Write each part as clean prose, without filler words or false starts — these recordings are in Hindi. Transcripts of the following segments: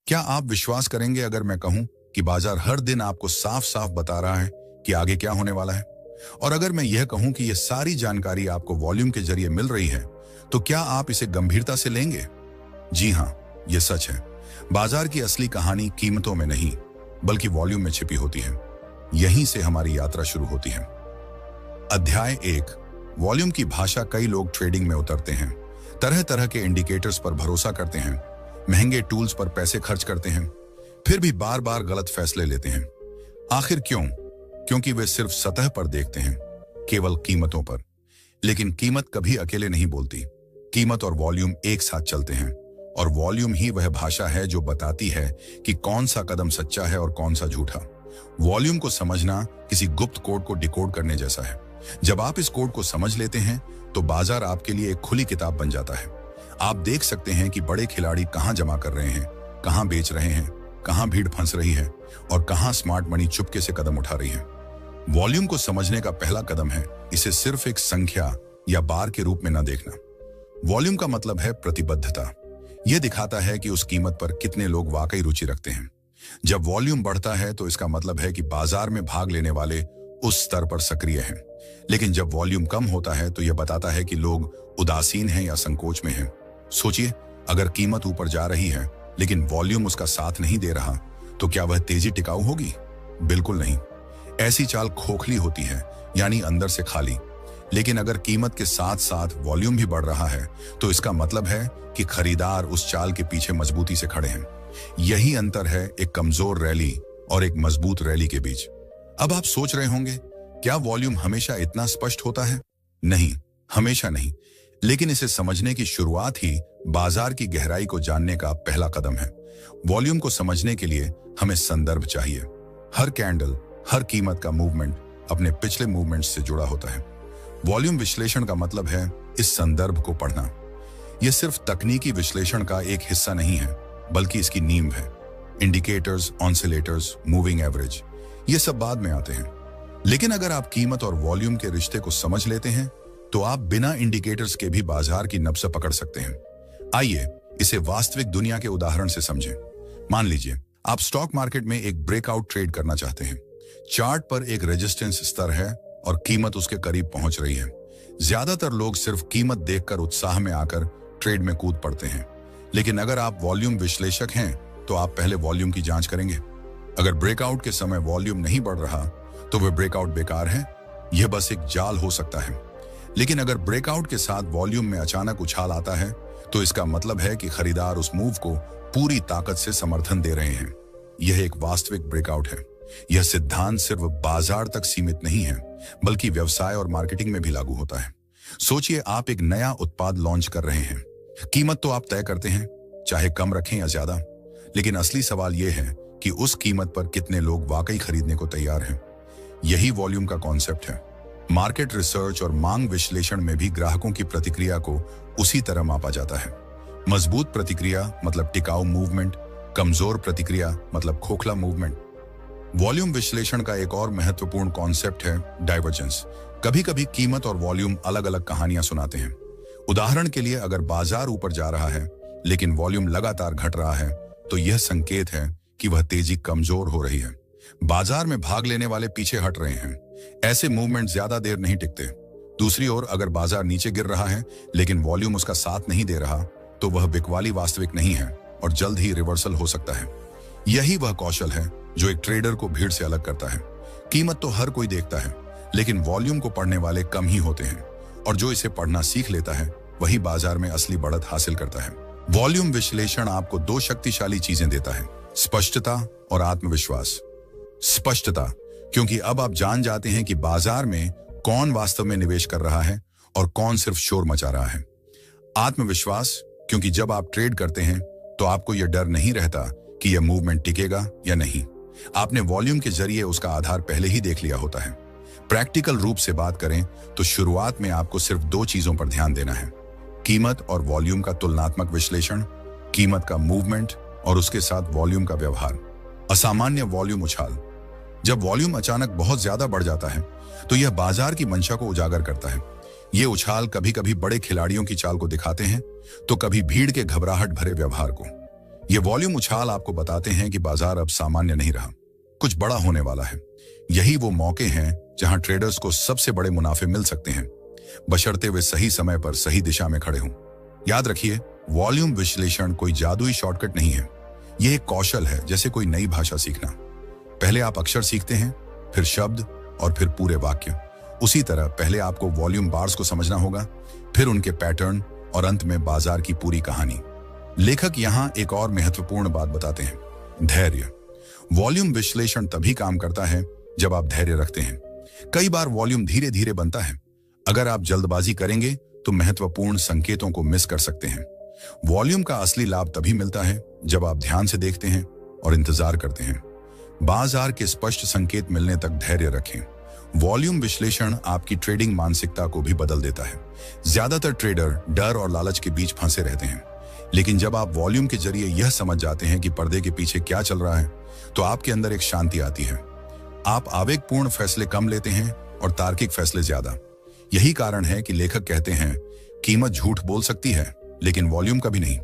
क्या आप विश्वास करेंगे अगर मैं कहूं कि बाजार हर दिन आपको साफ साफ बता रहा है कि आगे क्या होने वाला है? और अगर मैं यह कहूं कि यह सारी जानकारी आपको वॉल्यूम के जरिए मिल रही है, तो क्या आप इसे गंभीरता से लेंगे? जी हां, यह सच है। बाजार की असली कहानी कीमतों में नहीं, बल्कि वॉल्यूम में छिपी होती है। यहीं से हमारी यात्रा शुरू होती है। अध्याय 1। वॉल्यूम की भाषा। कई लोग ट्रेडिंग में उतरते हैं, तरह तरह के इंडिकेटर्स पर भरोसा करते हैं, महंगे टूल्स पर पैसे खर्च करते हैं, फिर भी बार बार गलत फैसले लेते हैं। आखिर क्यों? क्योंकि वे सिर्फ सतह पर देखते हैं, केवल कीमतों पर। लेकिन कीमत कभी अकेले नहीं बोलती। कीमत और वॉल्यूम एक साथ चलते हैं, और वॉल्यूम ही वह भाषा है जो बताती है कि कौन सा कदम सच्चा है और कौन सा झूठा। वॉल्यूम को समझना किसी गुप्त कोड को डिकोड करने जैसा है। जब आप इस कोड को समझ लेते हैं, तो बाजार आपके लिए एक खुली किताब बन जाता है। आप देख सकते हैं कि बड़े खिलाड़ी कहां जमा कर रहे हैं, कहां बेच रहे हैं, कहां भीड़ फंस रही है और कहां स्मार्ट मनी चुपके से कदम उठा रही है। वॉल्यूम को समझने का पहला कदम है इसे सिर्फ एक संख्या या बार के रूप में न देखना। वॉल्यूम का मतलब है प्रतिबद्धता। यह दिखाता है कि उस कीमत पर कितने लोग वाकई रुचि रखते हैं। जब वॉल्यूम बढ़ता है तो इसका मतलब है कि बाजार में भाग लेने वाले उस स्तर पर सक्रिय हैं। लेकिन जब वॉल्यूम कम होता है तो यह बताता है कि लोग उदासीन हैं या संकोच में हैं। सोचिए, अगर कीमत ऊपर जा रही है लेकिन वॉल्यूम उसका साथ नहीं दे रहा, तो क्या वह तेजी टिकाऊ होगी? बिल्कुल नहीं। ऐसी चाल खोखली होती है, यानी अंदर से खाली। लेकिन अगर कीमत के साथ साथ वॉल्यूम भी बढ़ रहा है, तो इसका मतलब है कि खरीदार उस चाल के पीछे मजबूती से खड़े हैं। यही अंतर है एक कमजोर रैली और एक मजबूत रैली के बीच। अब आप सोच रहे होंगे, क्या वॉल्यूम हमेशा इतना स्पष्ट होता है? नहीं, हमेशा नहीं। लेकिन इसे समझने की शुरुआत ही बाजार की गहराई को जानने का पहला कदम है। वॉल्यूम को समझने के लिए हमें संदर्भ चाहिए। हर कैंडल, हर कीमत का मूवमेंट अपने पिछले मूवमेंट से जुड़ा होता है। वॉल्यूम विश्लेषण का मतलब है इस संदर्भ को पढ़ना। यह सिर्फ तकनीकी विश्लेषण का एक हिस्सा नहीं है, बल्कि इसकी नींव है। इंडिकेटर्स, ऑसिलेटर्स, मूविंग एवरेज, ये सब बाद में आते हैं। लेकिन अगर आप कीमत और वॉल्यूम के रिश्ते को समझ लेते हैं, तो आप बिना इंडिकेटर्स के भी बाजार की नब्ज पकड़ सकते हैं। आइए इसे वास्तविक दुनिया के उदाहरण से समझें। मान लीजिए आप स्टॉक मार्केट में एक ब्रेकआउट ट्रेड करना चाहते हैं। चार्ट पर एक रेजिस्टेंस स्तर है और कीमत उसके करीब पहुंच रही है। ज्यादातर लोग सिर्फ कीमत देखकर उत्साह में आकर ट्रेड में कूद पड़ते हैं। लेकिन अगर आप वॉल्यूम विश्लेषक हैं, तो आप पहले वॉल्यूम की जांच करेंगे। अगर ब्रेकआउट के समय वॉल्यूम नहीं बढ़ रहा, तो वह ब्रेकआउट बेकार है, यह बस एक जाल हो सकता है। लेकिन अगर ब्रेकआउट के साथ वॉल्यूम में अचानक उछाल आता है, तो इसका मतलब है कि खरीदार उस मूव को पूरी ताकत से समर्थन दे रहे हैं। यह एक वास्तविक ब्रेकआउट है। यह सिद्धांत सिर्फ बाजार तक सीमित नहीं है, बल्कि व्यवसाय और मार्केटिंग में भी लागू होता है। सोचिए, आप एक नया उत्पाद लॉन्च कर रहे हैं। कीमत तो आप तय करते हैं, चाहे कम रखें या ज्यादा। लेकिन असली सवाल यह है कि उस कीमत पर कितने लोग वाकई खरीदने को तैयार हैं। यही वॉल्यूम का कॉन्सेप्ट है। मार्केट रिसर्च और मांग विश्लेषण में भी ग्राहकों की प्रतिक्रिया को उसी तरह मापा जाता है। मजबूत प्रतिक्रिया मतलब टिकाऊ मूवमेंट, कमजोर प्रतिक्रिया मतलब खोखला मूवमेंट। वॉल्यूम विश्लेषण का एक और महत्वपूर्ण कॉन्सेप्ट है डाइवर्जेंस। कभी कभी कीमत और वॉल्यूम अलग अलग कहानियां सुनाते हैं। उदाहरण के लिए, अगर बाजार ऊपर जा रहा है लेकिन वॉल्यूम लगातार घट रहा है, तो यह संकेत है कि वह तेजी कमजोर हो रही है। बाजार में भाग लेने वाले पीछे हट रहे हैं। ऐसे मूवमेंट ज्यादा देर नहीं टिकते। दूसरी ओर, अगर बाजार नीचे गिर रहा है लेकिन वॉल्यूम उसका साथ नहीं दे रहा, तो वह बिकवाली वास्तविक नहीं है और जल्द ही रिवर्सल हो सकता है। यही वह कौशल है जो एक ट्रेडर को भीड़ से अलग करता है। कीमत तो हर कोई देखता है, लेकिन वॉल्यूम को पढ़ने वाले कम ही होते हैं, और जो इसे पढ़ना सीख लेता है वही बाजार में असली बढ़त हासिल करता है। वॉल्यूम विश्लेषण आपको दो शक्तिशाली चीजें देता है, स्पष्टता और आत्मविश्वास। स्पष्टता, क्योंकि अब आप जान जाते हैं कि बाजार में कौन वास्तव में निवेश कर रहा है और कौन सिर्फ शोर मचा रहा है। आत्मविश्वास, क्योंकि जब आप ट्रेड करते हैं तो आपको यह डर नहीं रहता कि यह मूवमेंट टिकेगा या नहीं। आपने वॉल्यूम के जरिए उसका आधार पहले ही देख लिया होता है। प्रैक्टिकल रूप से बात करें तो शुरुआत में आपको सिर्फ दो चीजों पर ध्यान देना है, कीमत और वॉल्यूम का तुलनात्मक विश्लेषण, कीमत का मूवमेंट और उसके साथ वॉल्यूम का व्यवहार। असामान्य वॉल्यूम उछाल, जब वॉल्यूम अचानक बहुत ज्यादा बढ़ जाता है तो यह बाजार की मंशा को उजागर करता है। ये उछाल कभी कभी बड़े खिलाड़ियों की चाल को दिखाते हैं, तो कभी भीड़ के घबराहट भरे व्यवहार को। ये वॉल्यूम उछाल आपको बताते हैं कि बाजार अब सामान्य नहीं रहा, कुछ बड़ा होने वाला है। यही वो मौके हैं जहां ट्रेडर्स को सबसे बड़े मुनाफे मिल सकते हैं, बशर्ते वे सही समय पर सही दिशा में खड़े हों। याद रखिए, वॉल्यूम विश्लेषण कोई जादुई शॉर्टकट नहीं है। यह एक कौशल है, जैसे कोई नई भाषा सीखना। पहले आप अक्षर सीखते हैं, फिर शब्द और फिर पूरे वाक्य। उसी तरह पहले आपको वॉल्यूम बार्स को समझना होगा, फिर उनके पैटर्न और अंत में बाजार की पूरी कहानी। लेखक यहां एक और महत्वपूर्ण बात बताते हैं, धैर्य। वॉल्यूम विश्लेषण तभी काम करता है जब आप धैर्य रखते हैं। कई बार वॉल्यूम धीरे धीरे बनता है। अगर आप जल्दबाजी करेंगे तो महत्वपूर्ण संकेतों को मिस कर सकते हैं। वॉल्यूम का असली लाभ तभी मिलता है जब आप ध्यान से देखते हैं और इंतजार करते हैं। बाजार के स्पष्ट संकेत मिलने तक धैर्य रखें। वॉल्यूम विश्लेषण आपकी ट्रेडिंग मानसिकता को भी बदल देता है। ज्यादातर ट्रेडर डर और लालच के बीच फंसे रहते हैं, लेकिन जब आप वॉल्यूम के जरिए यह समझ जाते हैं कि पर्दे के पीछे क्या चल रहा है, तो आपके अंदर एक शांति आती है। आप आवेगपूर्ण फैसले कम लेते हैं और तार्किक फैसले ज्यादा। यही कारण है कि लेखक कहते हैं, कीमत झूठ बोल सकती है लेकिन वॉल्यूम कभी नहीं।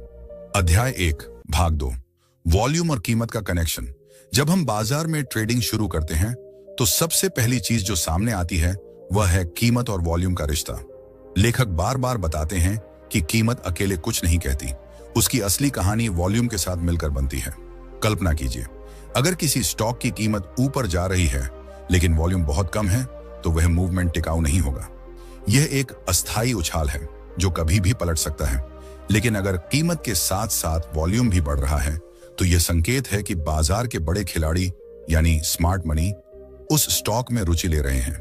अध्याय 1 भाग 2, वॉल्यूम और कीमत का कनेक्शन। जब हम बाजार में ट्रेडिंग शुरू करते हैं तो सबसे पहली चीज जो सामने आती है वह है कीमत और वॉल्यूम का रिश्ता। लेखक बार बार बताते हैं कि कीमत अकेले कुछ नहीं कहती, उसकी असली कहानी वॉल्यूम के साथ मिलकर बनती है। कल्पना कीजिए, अगर किसी स्टॉक की कीमत ऊपर जा रही है लेकिन वॉल्यूम बहुत कम है, तो वह मूवमेंट टिकाऊ नहीं होगा। यह एक अस्थायी उछाल है जो कभी भी पलट सकता है। लेकिन अगर कीमत के साथ साथ वॉल्यूम भी बढ़ रहा है, तो यह संकेत है कि बाजार के बड़े खिलाड़ी यानी स्मार्ट मनी उस स्टॉक में रुचि ले रहे हैं।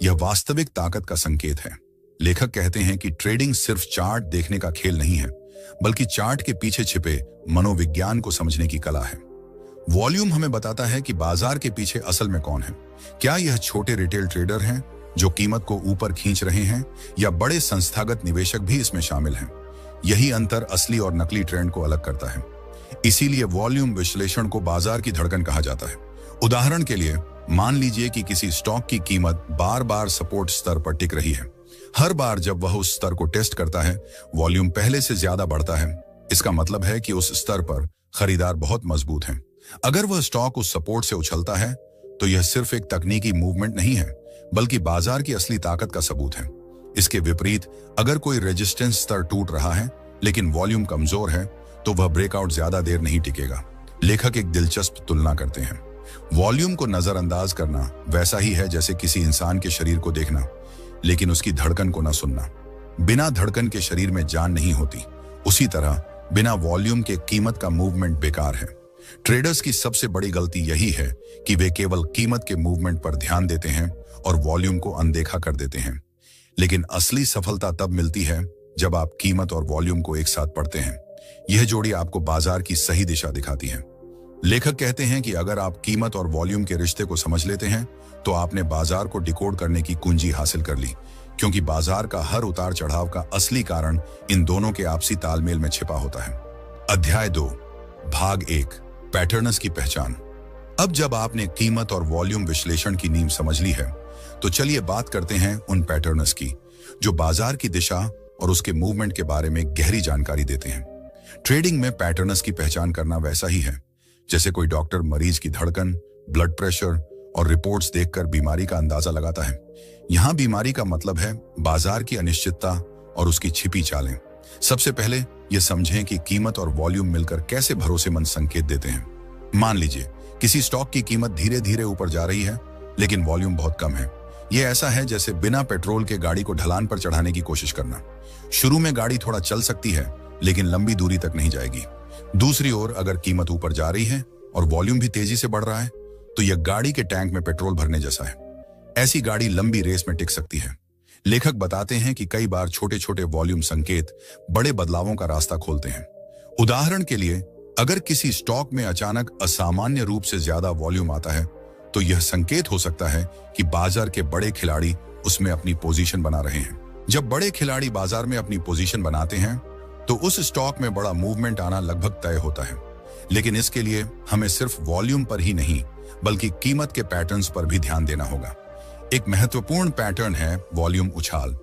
यह वास्तविक ताकत का संकेत है। लेखक कहते हैं कि ट्रेडिंग सिर्फ चार्ट देखने का खेल नहीं है, बल्कि चार्ट के पीछे छिपे मनोविज्ञान को समझने की कला है। वॉल्यूम हमें बताता है कि बाजार के पीछे असल में कौन है। क्या यह छोटे रिटेल ट्रेडर हैं जो कीमत को ऊपर खींच रहे हैं, या बड़े संस्थागत निवेशक भी इसमें शामिल हैं? यही अंतर असली और नकली ट्रेंड को अलग करता है। इसीलिए वॉल्यूम विश्लेषण को बाजार की धड़कन कहा जाता है। उदाहरण के लिए, मान लीजिए कि किसी स्टॉक की कीमत बार बार सपोर्ट स्तर पर टिक रही है। हर बार जब वह उस स्तर को टेस्ट करता है, वॉल्यूम पहले से ज्यादा बढ़ता है। इसका मतलब है कि उस स्तर पर खरीदार बहुत मजबूत हैं। अगर वह स्टॉक उस सपोर्ट से उछलता है, तो यह सिर्फ एक तकनीकी मूवमेंट नहीं है, बल्कि बाजार की असली ताकत का सबूत है। इसके विपरीत, अगर कोई रेजिस्टेंस स्तर टूट रहा है लेकिन वॉल्यूम कमजोर है, तो वह ब्रेकआउट ज्यादा देर नहीं टिकेगा। लेखक एक दिलचस्प तुलना करते हैं। वॉल्यूम को नजरअंदाज करना वैसा ही है जैसे किसी इंसान के शरीर को देखना लेकिन उसकी धड़कन को न सुनना। बिना धड़कन के शरीर में जान नहीं होती। उसी तरह बिना वॉल्यूम के कीमत का मूवमेंट बेकार है। ट्रेडर्स की सबसे बड़ी गलती यही है कि वे केवल कीमत के मूवमेंट पर ध्यान देते हैं और वॉल्यूम को अनदेखा कर देते हैं। लेकिन असली सफलता तब मिलती है जब आप कीमत और वॉल्यूम को एक साथ पढ़ते हैं। यह जोड़ी आपको बाजार की सही दिशा दिखाती है। लेखक कहते हैं कि अगर आप कीमत और वॉल्यूम के रिश्ते को समझ लेते हैं, तो आपने बाजार को डिकोड करने की कुंजी हासिल कर ली, क्योंकि बाजार का हर उतार चढ़ाव का असली कारण इन दोनों के आपसी तालमेल में छिपा होता है। अध्याय 2 भाग 1, पैटर्न्स की पहचान। अब जब आपने कीमत और वॉल्यूम विश्लेषण की नींव समझ ली है, तो चलिए बात करते हैं उन पैटर्न्स की जो बाजार की दिशा और उसके मूवमेंट के बारे में गहरी जानकारी देते हैं। ट्रेडिंग में पैटर्न्स की पहचान करना वैसा ही है जैसे कोई डॉक्टर मरीज की धड़कन, ब्लड प्रेशर और रिपोर्ट्स देखकर बीमारी का अंदाजा लगाता है। यहां बीमारी का मतलब है बाजार की अनिश्चितता और उसकी छिपी चालें। सबसे पहले यह समझें कि कीमत और वॉल्यूम मिलकर कैसे भरोसेमंद संकेत देते हैं। मान लीजिए किसी स्टॉक की कीमत धीरे धीरे ऊपर जा रही है लेकिन वॉल्यूम बहुत कम है। यह ऐसा है जैसे बिना पेट्रोल के गाड़ी को ढलान पर चढ़ाने की कोशिश करना। शुरू में गाड़ी थोड़ा चल सकती है लेकिन लंबी दूरी तक नहीं जाएगी। दूसरी ओर, अगर कीमत ऊपर जा रही है और वॉल्यूम भी तेजी से बढ़ रहा है, तो यह गाड़ी के टैंक में पेट्रोल भरने जैसा है। ऐसी गाड़ी लंबी रेस में टिक सकती है। लेखक बताते हैं कि कई बार छोटे छोटे वॉल्यूम संकेत बड़े बदलावों का रास्ता खोलते हैं। उदाहरण के लिए, अगर किसी स्टॉक में अचानक असामान्य रूप से ज्यादा वॉल्यूम आता है, तो यह संकेत हो सकता है कि बाजार के बड़े खिलाड़ी उसमें अपनी पोजीशन बना रहे हैं। जब बड़े खिलाड़ी बाजार में अपनी पोजीशन बनाते हैं, तो उस स्टॉक में बड़ा मूवमेंट आना लगभग तय होता है। लेकिन इसके लिए हमें सिर्फ वॉल्यूम पर ही नहीं, बल्कि कीमत के पैटर्न्स पर भी ध्यान देना होगा। एक महत्वपूर्ण पैटर्न है वॉल्यूम उछाल।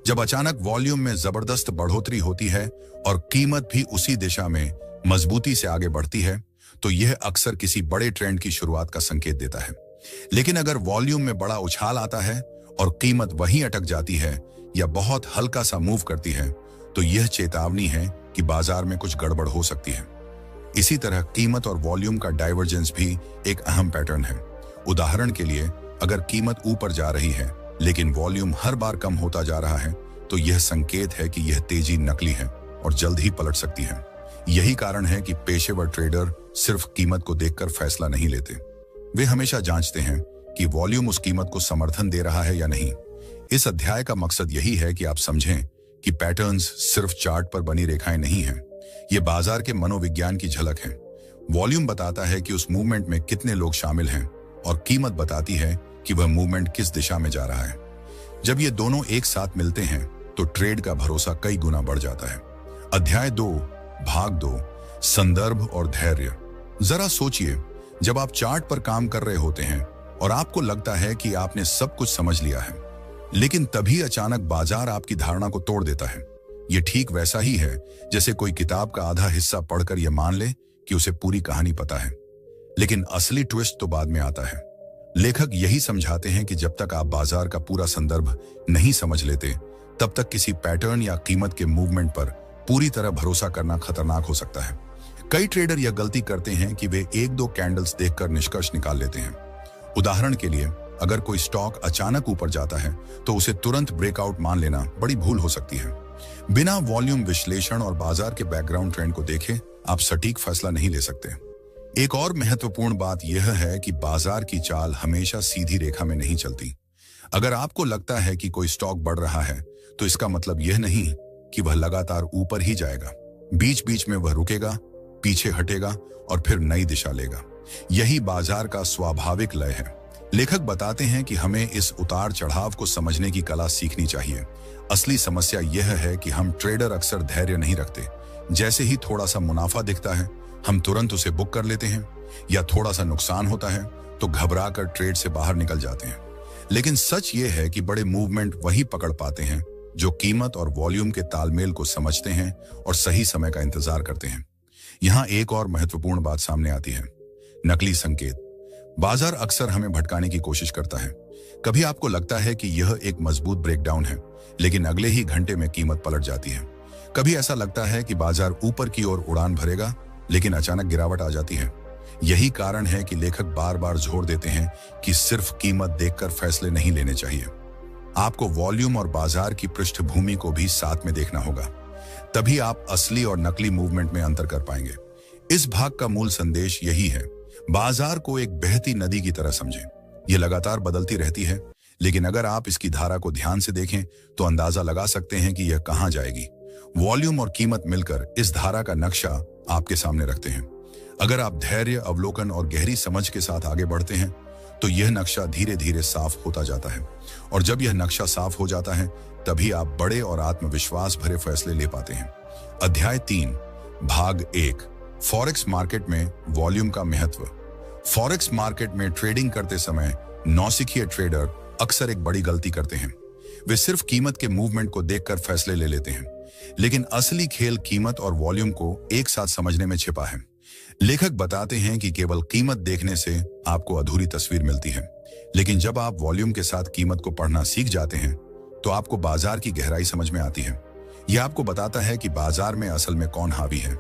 जब अचानक वॉल्यूम में जबरदस्त बढ़ोतरी होती है और कीमत भी उसी दिशा में मजबूती से आगे बढ़ती है, तो यह अक्सर किसी बड़े ट्रेंड की शुरुआत का संकेत देता है। लेकिन अगर वॉल्यूम में बड़ा उछाल आता है और कीमत वहीं अटक जाती है या बहुत हल्का सा मूव करती है, तो यह चेतावनी है कि बाजार में कुछ गड़बड़ हो सकती है। इसी तरह कीमत और वॉल्यूम का डाइवर्जेंस भी एक अहम पैटर्न है। उदाहरण के लिए, अगर कीमत ऊपर जा रही है लेकिन वॉल्यूम हर बार कम होता जा रहा है, तो यह संकेत है कि यह तेजी नकली है और जल्द ही पलट सकती है। यही कारण है कि पेशेवर ट्रेडर सिर्फ कीमत को देखकर फैसला नहीं लेते। वे हमेशा जांचते हैं कि वॉल्यूम उस कीमत को समर्थन दे रहा है या नहीं। इस अध्याय का मकसद यही है कि आप समझें कि पैटर्न्स सिर्फ चार्ट पर बनी रेखाएं नहीं हैं, ये बाजार के मनोविज्ञान की झलक है। वॉल्यूम बताता है कि उस मूवमेंट में कितने लोग शामिल हैं और कीमत बताती है कि वह मूवमेंट किस दिशा में जा रहा है। जब ये दोनों एक साथ मिलते हैं तो ट्रेड का भरोसा कई गुना बढ़ जाता है। अध्याय 2, भाग 2, संदर्भ और धैर्य। जरा सोचिए, जब आप चार्ट पर काम कर रहे होते हैं और आपको लगता है कि आपने सब कुछ समझ लिया है, लेकिन तभी अचानक बाजार आपकी धारणा को तोड़ देता है। यह ठीक वैसा ही है जैसे कोई किताब का आधा हिस्सा पढ़कर यह मान ले कि उसे पूरी कहानी पता है, लेकिन असली ट्विस्ट तो बाद में आता है। लेखक यही समझाते हैं कि जब तक आप बाजार का पूरा संदर्भ नहीं समझ लेते, तब तक किसी पैटर्न या कीमत के मूवमेंट पर पूरी तरह भरोसा करना खतरनाक हो सकता है। कई ट्रेडर यह गलती करते हैं कि वे 1-2 कैंडल्स देखकर निष्कर्ष निकाल लेते हैं। उदाहरण के लिए, अगर कोई स्टॉक अचानक ऊपर जाता है तो उसे तुरंत ब्रेकआउट मान लेना बड़ी भूल हो सकती है। बिना वॉल्यूम विश्लेषण और बाजार के बैकग्राउंड ट्रेंड को देखे आप सटीक फैसला नहीं ले सकते। एक और महत्वपूर्ण बात यह है कि बाजार की चाल हमेशा सीधी रेखा में नहीं चलती। अगर आपको लगता है कि कोई स्टॉक बढ़ रहा है, तो इसका मतलब यह नहीं कि वह लगातार ऊपर ही जाएगा। बीच बीच में वह रुकेगा, पीछे हटेगा और फिर नई दिशा लेगा। यही बाजार का स्वाभाविक लय है। लेखक बताते हैं कि हमें इस उतार चढ़ाव को समझने की कला सीखनी चाहिए। असली समस्या यह है कि हम ट्रेडर अक्सर धैर्य नहीं रखते। जैसे ही थोड़ा सा मुनाफा दिखता है, हम तुरंत उसे बुक कर लेते हैं, या थोड़ा सा नुकसान होता है तो घबरा कर ट्रेड से बाहर निकल जाते हैं। लेकिन सच ये है कि बड़े मूवमेंट वही पकड़ पाते हैं जो कीमत और वॉल्यूम के तालमेल को समझते हैं और सही समय का इंतजार करते हैं। यहाँ एक और महत्वपूर्ण बात सामने आती है, नकली संकेत। बाजार अक्सर हमें भटकाने की कोशिश करता है। कभी आपको लगता है कि यह एक मजबूत ब्रेकडाउन है, लेकिन अगले ही घंटे में कीमत पलट जाती है। कभी ऐसा लगता है कि बाजार ऊपर की ओर उड़ान भरेगा, लेकिन अचानक गिरावट आ जाती है। यही कारण है कि लेखक बार बार जोर देते हैं कि सिर्फ कीमत देखकर फैसले नहीं लेने चाहिए। आपको वॉल्यूम और बाजार की पृष्ठभूमि को भी साथ में देखना होगा, तभी आप असली और नकली मूवमेंट में अंतर कर पाएंगे। इस भाग का मूल संदेश यही है, बाजार को एक बहती नदी की तरह समझें। यह लगातार बदलती रहती है, लेकिन अगर आप इसकी धारा को ध्यान से देखें तो अंदाजा लगा सकते हैं कि यह कहां जाएगी। वॉल्यूम और कीमत मिलकर इस धारा का नक्शा आपके सामने रखते हैं। अगर आप धैर्य, अवलोकन और गहरी समझ के साथ आगे बढ़ते हैं, तो यह नक्शा धीरे धीरे साफ होता जाता है। और जब यह नक्शा साफ हो जाता है, तभी आप बड़े और आत्मविश्वास भरे फैसले ले पाते हैं। अध्याय 3, भाग 1, फॉरेक्स मार्केट में वॉल्यूम का महत्व। फॉरेक्स मार्केट में ट्रेडिंग करते समय नौसिखिए ट्रेडर अक्सर एक बड़ी गलती करते हैं। वे सिर्फ कीमत के मूवमेंट को देखकर फैसले ले लेते हैं, लेकिन असली खेल कीमत और वॉल्यूम को एक साथ समझने में छिपा है। लेखक बताते हैं कि केवल कीमत देखने से आपको अधूरी तस्वीर मिलती है, लेकिन जब आप वॉल्यूम के साथ कीमत को पढ़ना सीख जाते हैं, तो आपको बाजार की गहराई समझ में आती है। यह आपको बताता है कि बाजार में असल में कौन हावी है,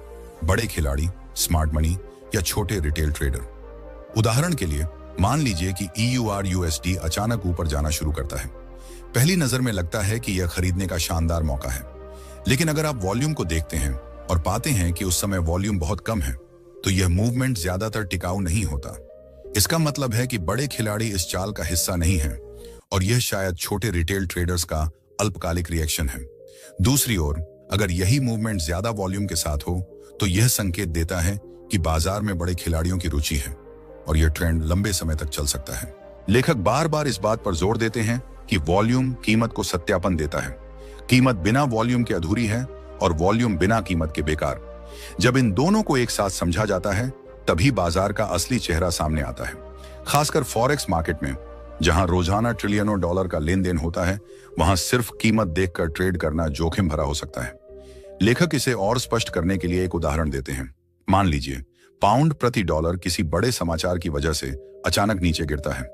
बड़े खिलाड़ी, स्मार्ट मनी या छोटे रिटेल ट्रेडर। उदाहरण के लिए, मान लीजिए कि EUR/USD अचानक ऊपर जाना शुरू करता है। पहली नजर में लगता है कि यह खरीदने का शानदार मौका है, लेकिन अगर आप वॉल्यूम को देखते हैं और पाते हैं कि उस समय वॉल्यूम बहुत कम है, तो यह मूवमेंट ज्यादातर टिकाऊ नहीं होता। इसका मतलब है कि बड़े खिलाड़ी इस चाल का हिस्सा नहीं है और यह शायद छोटे रिटेल ट्रेडर्स का अल्पकालिक रिएक्शन है। दूसरी ओर, अगर यही मूवमेंट ज्यादा वॉल्यूम के साथ हो, तो यह संकेत देता है कि बाजार में बड़े खिलाड़ियों की रुचि है और यह ट्रेंड लंबे समय तक चल सकता है। लेखक बार बार इस बात पर जोर देते हैं कि वॉल्यूम कीमत को सत्यापन देता है। कीमत बिना वॉल्यूम के अधूरी है और वॉल्यूम बिना कीमत के बेकार। जब इन दोनों को एक साथ समझा जाता है, तभी बाजार का असली चेहरा सामने आता है। खासकर फॉरेक्स मार्केट में, जहां रोजाना ट्रिलियनों डॉलर का लेन देन होता है, वहां सिर्फ कीमत देखकर ट्रेड करना जोखिम भरा हो सकता है। लेखक इसे और स्पष्ट करने के लिए एक उदाहरण देते हैं। मान लीजिए पाउंड प्रति डॉलर किसी बड़े समाचार की वजह से अचानक नीचे गिरता है।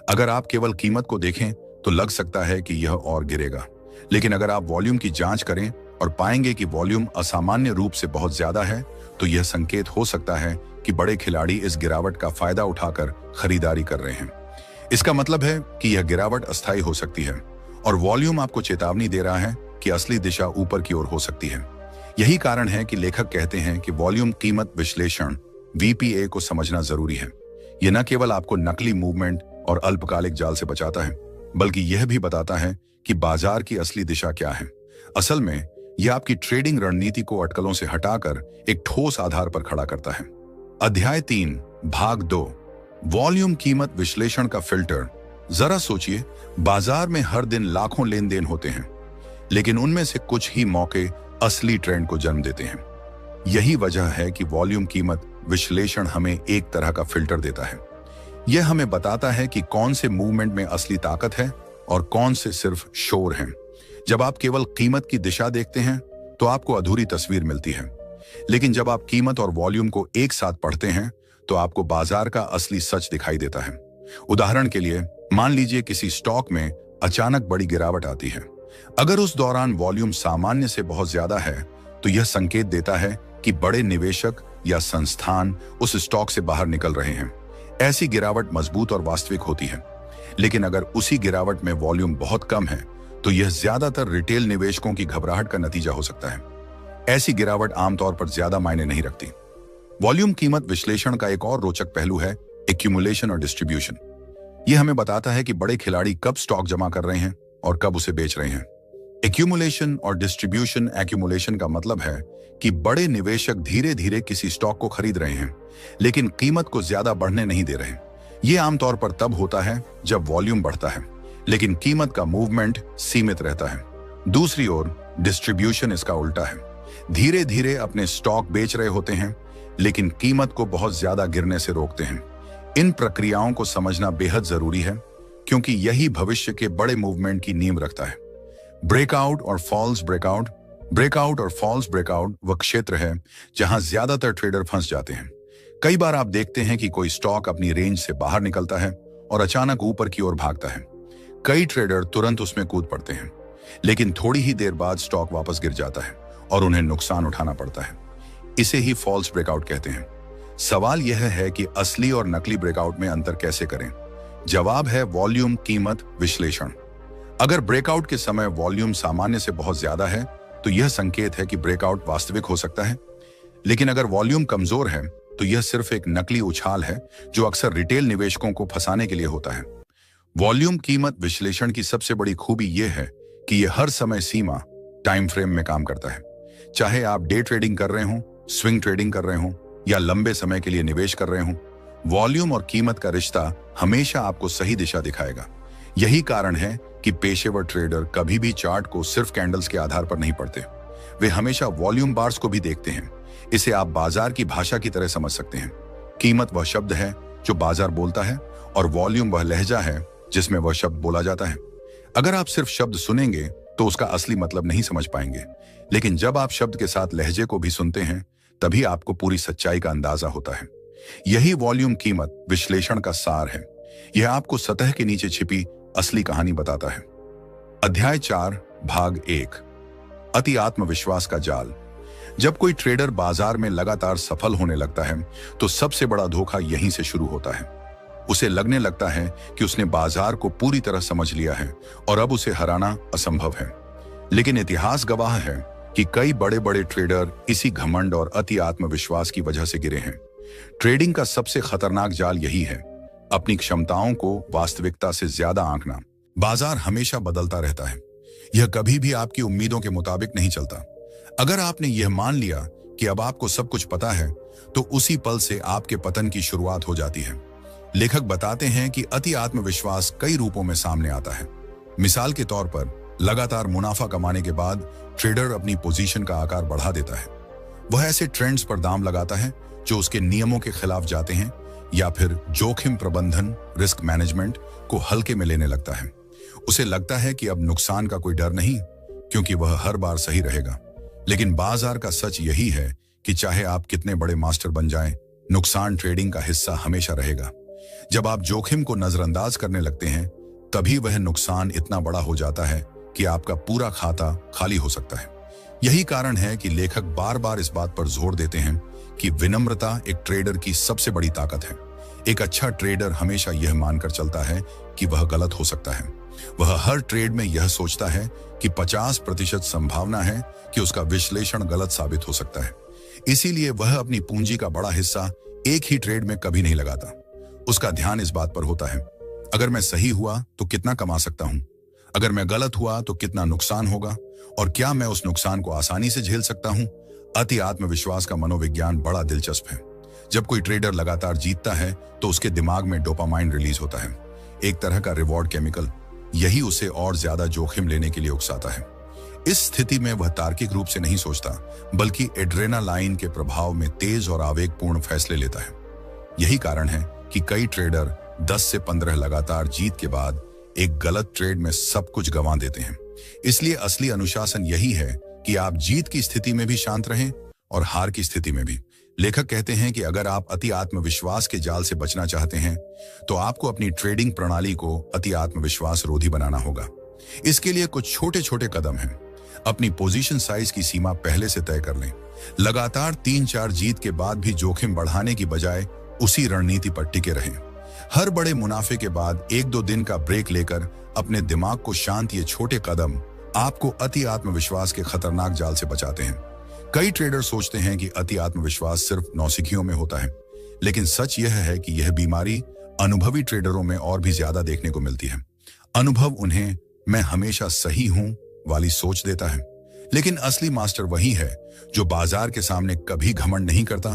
अगर आप केवल कीमत को देखें तो लग सकता है कि यह और गिरेगा, लेकिन अगर आप वॉल्यूम की जांच करें और पाएंगे कि वॉल्यूम असामान्य रूप से बहुत ज्यादा है, तो यह संकेत हो सकता है कि बड़े खिलाड़ी इस गिरावट का फायदा उठाकर खरीदारी कर रहे हैं। इसका मतलब है कि यह गिरावट अस्थायी हो सकती है और वॉल्यूम आपको चेतावनी दे रहा है कि असली दिशा ऊपर की ओर हो सकती है। यही कारण है कि लेखक कहते हैं कि वॉल्यूम कीमत विश्लेषण VPA को समझना जरूरी है। यह न केवल आपको नकली मूवमेंट और अल्पकालिक जाल से बचाता है, बल्कि यह भी बताता है कि बाजार की असली दिशा क्या है। असल में यह आपकी ट्रेडिंग रणनीति को अटकलों से हटाकर एक ठोस आधार पर खड़ा करता है। अध्याय 3 भाग 2 वॉल्यूम कीमत विश्लेषण का फिल्टर। जरा सोचिए, बाजार में हर दिन लाखों लेन देन होते हैं, लेकिन उनमें से कुछ ही मौके असली ट्रेंड को जन्म देते हैं। यही वजह है कि वॉल्यूम कीमत विश्लेषण हमें एक तरह का फिल्टर देता है। यह हमें बताता है कि कौन से मूवमेंट में असली ताकत है और कौन से सिर्फ शोर हैं। जब आप केवल कीमत की दिशा देखते हैं तो आपको अधूरी तस्वीर मिलती है, लेकिन जब आप कीमत और वॉल्यूम को एक साथ पढ़ते हैं तो आपको बाजार का असली सच दिखाई देता है। उदाहरण के लिए, मान लीजिए किसी स्टॉक में अचानक बड़ी गिरावट आती है। अगर उस दौरान वॉल्यूम सामान्य से बहुत ज्यादा है तो यह संकेत देता है कि बड़े निवेशक या संस्थान उस स्टॉक से बाहर निकल रहे हैं। ऐसी गिरावट मजबूत और वास्तविक होती है। लेकिन अगर उसी गिरावट में वॉल्यूम बहुत कम है तो यह ज्यादातर रिटेल निवेशकों की घबराहट का नतीजा हो सकता है। ऐसी गिरावट आमतौर पर ज्यादा मायने नहीं रखती। वॉल्यूम कीमत विश्लेषण का एक और रोचक पहलू है एक्यूमुलेशन और डिस्ट्रीब्यूशन। यह हमें बताता है कि बड़े खिलाड़ी कब स्टॉक जमा कर रहे हैं और कब उसे बेच रहे हैं। एक्यूमुलेशन और डिस्ट्रीब्यूशन। एक्यूमुलेशन का मतलब है कि बड़े निवेशक धीरे धीरे किसी स्टॉक को खरीद रहे हैं, लेकिन कीमत को ज्यादा बढ़ने नहीं दे रहे। यह आमतौर पर तब होता है जब वॉल्यूम बढ़ता है, लेकिन कीमत का मूवमेंट सीमित रहता है। दूसरी ओर डिस्ट्रीब्यूशन इसका उल्टा है। धीरे धीरे अपने स्टॉक बेच रहे होते हैं, लेकिन कीमत को बहुत ज्यादा गिरने से रोकते हैं। इन प्रक्रियाओं को समझना बेहद जरूरी है, क्योंकि यही भविष्य के बड़े मूवमेंट की नींव रखता है। ब्रेकआउट और फॉल्स ब्रेकआउट। ब्रेकआउट और फॉल्स ब्रेकआउट वह क्षेत्र है जहां ज्यादातर ट्रेडर फंस जाते हैं। कई बार आप देखते हैं कि कोई स्टॉक अपनी रेंज से बाहर निकलता है और अचानक ऊपर की ओर भागता है। कई ट्रेडर तुरंत उसमें कूद पड़ते हैं, लेकिन थोड़ी ही देर बाद स्टॉक वापस गिर जाता है और उन्हें नुकसान उठाना पड़ता है। इसे ही फॉल्स ब्रेकआउट कहते हैं। सवाल यह है कि असली और नकली ब्रेकआउट में अंतर कैसे करें। जवाब है वॉल्यूम कीमत विश्लेषण। अगर ब्रेकआउट के समय वॉल्यूम सामान्य से बहुत ज्यादा है तो यह संकेत है कि ब्रेकआउट वास्तविक हो सकता है, लेकिन अगर वॉल्यूम कमजोर है तो यह सिर्फ एक नकली उछाल है जो अक्सर रिटेल निवेशकों को फंसाने के लिए होता है। वॉल्यूम कीमत विश्लेषण की सबसे बड़ी खूबी यह है कि यह हर समय सीमा टाइम फ्रेम में काम करता है। चाहे आप डे ट्रेडिंग कर रहे हो, स्विंग ट्रेडिंग कर रहे हो या लंबे समय के लिए निवेश कर रहे हो, वॉल्यूम और कीमत का रिश्ता हमेशा आपको सही दिशा दिखाएगा। यही कारण है कि पेशेवर ट्रेडर कभी भी चार्ट को सिर्फ कैंडल्स के आधार पर नहीं पढ़ते। वे हमेशा वॉल्यूम बार्स को भी देखते हैं। इसे आप बाजार की भाषा की तरह समझ सकते हैं। कीमत वह शब्द है जो बाजार बोलता है और वॉल्यूम वह लहजा है जिसमें वह शब्द बोला जाता है। अगर आप सिर्फ शब्द सुनेंगे तो उसका असली मतलब नहीं समझ पाएंगे, लेकिन जब आप शब्द के साथ लहजे को भी सुनते हैं तभी आपको पूरी सच्चाई का अंदाजा होता है। यही वॉल्यूम कीमत विश्लेषण का सार है। यह आपको सतह के नीचे छिपी असली कहानी बताता है। अध्याय 4 भाग 1 अति आत्मविश्वास का जाल। जब कोई ट्रेडर बाजार में लगातार सफल होने लगता है तो सबसे बड़ा धोखा यहीं से शुरू होता है। उसे लगने लगता है कि उसने बाजार को पूरी तरह समझ लिया है और अब उसे हराना असंभव है। लेकिन इतिहास गवाह है कि कई बड़े बड़े ट्रेडर इसी घमंड और अति आत्मविश्वास की वजह से गिरे हैं। ट्रेडिंग का सबसे खतरनाक जाल यही है, अपनी क्षमताओं को वास्तविकता से ज्यादा आंकना। बाजार हमेशा बदलता रहता है। यह कभी भी आपकी उम्मीदों के मुताबिक नहीं चलता। अगर आपने यह मान लिया कि अब आपको सब कुछ पता है तो उसी पल से आपके पतन की शुरुआत हो जाती है। लेखक बताते हैं कि अति आत्मविश्वास कई रूपों में सामने आता है। मिसाल के तौर पर, लगातार मुनाफा कमाने के बाद ट्रेडर अपनी पोजीशन का आकार बढ़ा देता है। वह ऐसे ट्रेंड्स पर दाम लगाता है जो उसके नियमों के खिलाफ जाते हैं, या फिर जोखिम प्रबंधन रिस्क मैनेजमेंट को हल्के में लेने लगता है। उसे लगता है कि अब नुकसान का कोई डर नहीं, क्योंकि वह हर बार सही रहेगा। लेकिन बाजार का सच यही है कि चाहे आप कितने बड़े मास्टर बन जाएं, नुकसान ट्रेडिंग का हिस्सा हमेशा रहेगा। जब आप जोखिम को नजरअंदाज करने लगते हैं, तभी वह नुकसान इतना बड़ा हो जाता है कि आपका पूरा खाता खाली हो सकता है। यही कारण है कि लेखक बार बार इस बात पर जोर देते हैं कि विनम्रता एक ट्रेडर की सबसे बड़ी ताकत है। एक अच्छा ट्रेडर हमेशा यह मानकर चलता है कि वह गलत हो सकता है। वह हर ट्रेड में यह सोचता है कि 50% संभावना है कि उसका विश्लेषण गलत साबित हो सकता है। इसीलिए वह अपनी पूंजी का बड़ा हिस्सा एक ही ट्रेड में कभी नहीं लगाता। उसका ध्यान इस बात पर होता है, अगर मैं सही हुआ तो कितना कमा सकता हूं, अगर मैं गलत हुआ तो कितना नुकसान होगा, और क्या मैं उस नुकसान को आसानी से झेल सकता हूं। अति आत्मविश्वास का मनोविज्ञान बड़ा दिलचस्प है। जब कोई ट्रेडर लगातार जीतता है तो उसके दिमाग में डोपामाइन रिलीज होता है, एक तरह का रिवॉर्ड केमिकल। यही उसे और ज्यादा जोखिम लेने के लिए उकसाता है। इस स्थिति में वह तार्किक रूप से नहीं सोचता, बल्कि एड्रेनालाइन के प्रभाव में तेज और आवेगपूर्ण फैसले लेता है। यही कारण है कि कई ट्रेडर 10 से 15 लगातार जीत के बाद एक गलत ट्रेड में सब कुछ गंवा देते हैं। इसलिए असली अनुशासन यही है कि आप जीत की स्थिति में भी शांत रहें और हार की स्थिति में भी। लेखक कहते हैं कि अगर आप अति आत्मविश्वास के जाल से बचना चाहते हैं, तो आपको अपनी ट्रेडिंग प्रणाली को अति आत्मविश्वास रोधी बनाना होगा। इसके लिए कुछ छोटे छोटे कदम हैं। अपनी पोजीशन साइज की सीमा पहले से तय कर लें। लगातार 3-4 जीत के बाद भी जोखिम बढ़ाने की बजाय उसी रणनीति पर टिके रहें। हर बड़े मुनाफे के बाद 1-2 दिन का ब्रेक लेकर अपने दिमाग को शांत, ये छोटे कदम आपको अति आत्मविश्वास के खतरनाक जाल से बचाते हैं। कई ट्रेडर सोचते हैं कि अति आत्मविश्वास सिर्फ नौसिखियों में होता है, लेकिन सच यह है कि यह बीमारी अनुभवी ट्रेडरों में और भी ज्यादा देखने को मिलती है। अनुभव उन्हें मैं हमेशा सही हूं वाली सोच देता है, लेकिन असली मास्टर वही है जो बाजार के सामने कभी घमंड नहीं करता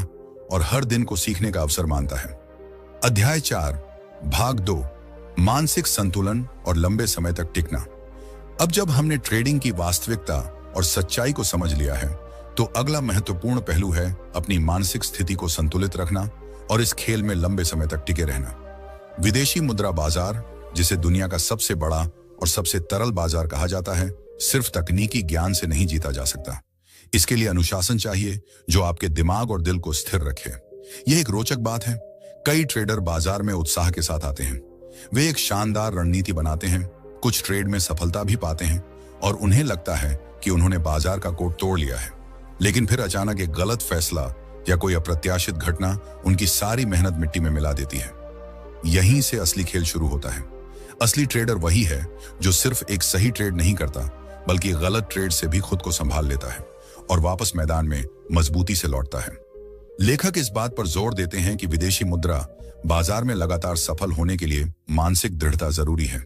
और हर दिन को सीखने का अवसर मानता है। अध्याय 4, भाग 2, मानसिक संतुलन और लंबे समय तक टिकना। अब जब हमने ट्रेडिंग की वास्तविकता और सच्चाई को समझ लिया है, तो अगला महत्वपूर्ण पहलू है अपनी मानसिक स्थिति को संतुलित रखना और इस खेल में लंबे समय तक टिके रहना। विदेशी मुद्रा बाजार, जिसे दुनिया का सबसे बड़ा और सबसे तरल बाजार कहा जाता है, सिर्फ तकनीकी ज्ञान से नहीं जीता जा सकता। इसके लिए अनुशासन चाहिए जो आपके दिमाग और दिल को स्थिर रखे। यह एक रोचक बात है। कई ट्रेडर बाजार में उत्साह के साथ आते हैं। वे एक शानदार रणनीति बनाते हैं, कुछ ट्रेड में सफलता भी पाते हैं और उन्हें लगता है कि उन्होंने बाजार का कोड तोड़ लिया है। लेकिन फिर अचानक एक गलत फैसला या कोई अप्रत्याशित घटना उनकी सारी मेहनत मिट्टी में मिला देती है। यहीं से असली खेल शुरू होता है। असली ट्रेडर वही है जो सिर्फ एक सही ट्रेड नहीं करता, बल्कि गलत ट्रेड से भी खुद को संभाल लेता है और वापस मैदान में मजबूती से लौटता है। लेखक इस बात पर जोर देते हैं कि विदेशी मुद्रा बाजार में लगातार सफल होने के लिए मानसिक दृढ़ता जरूरी है।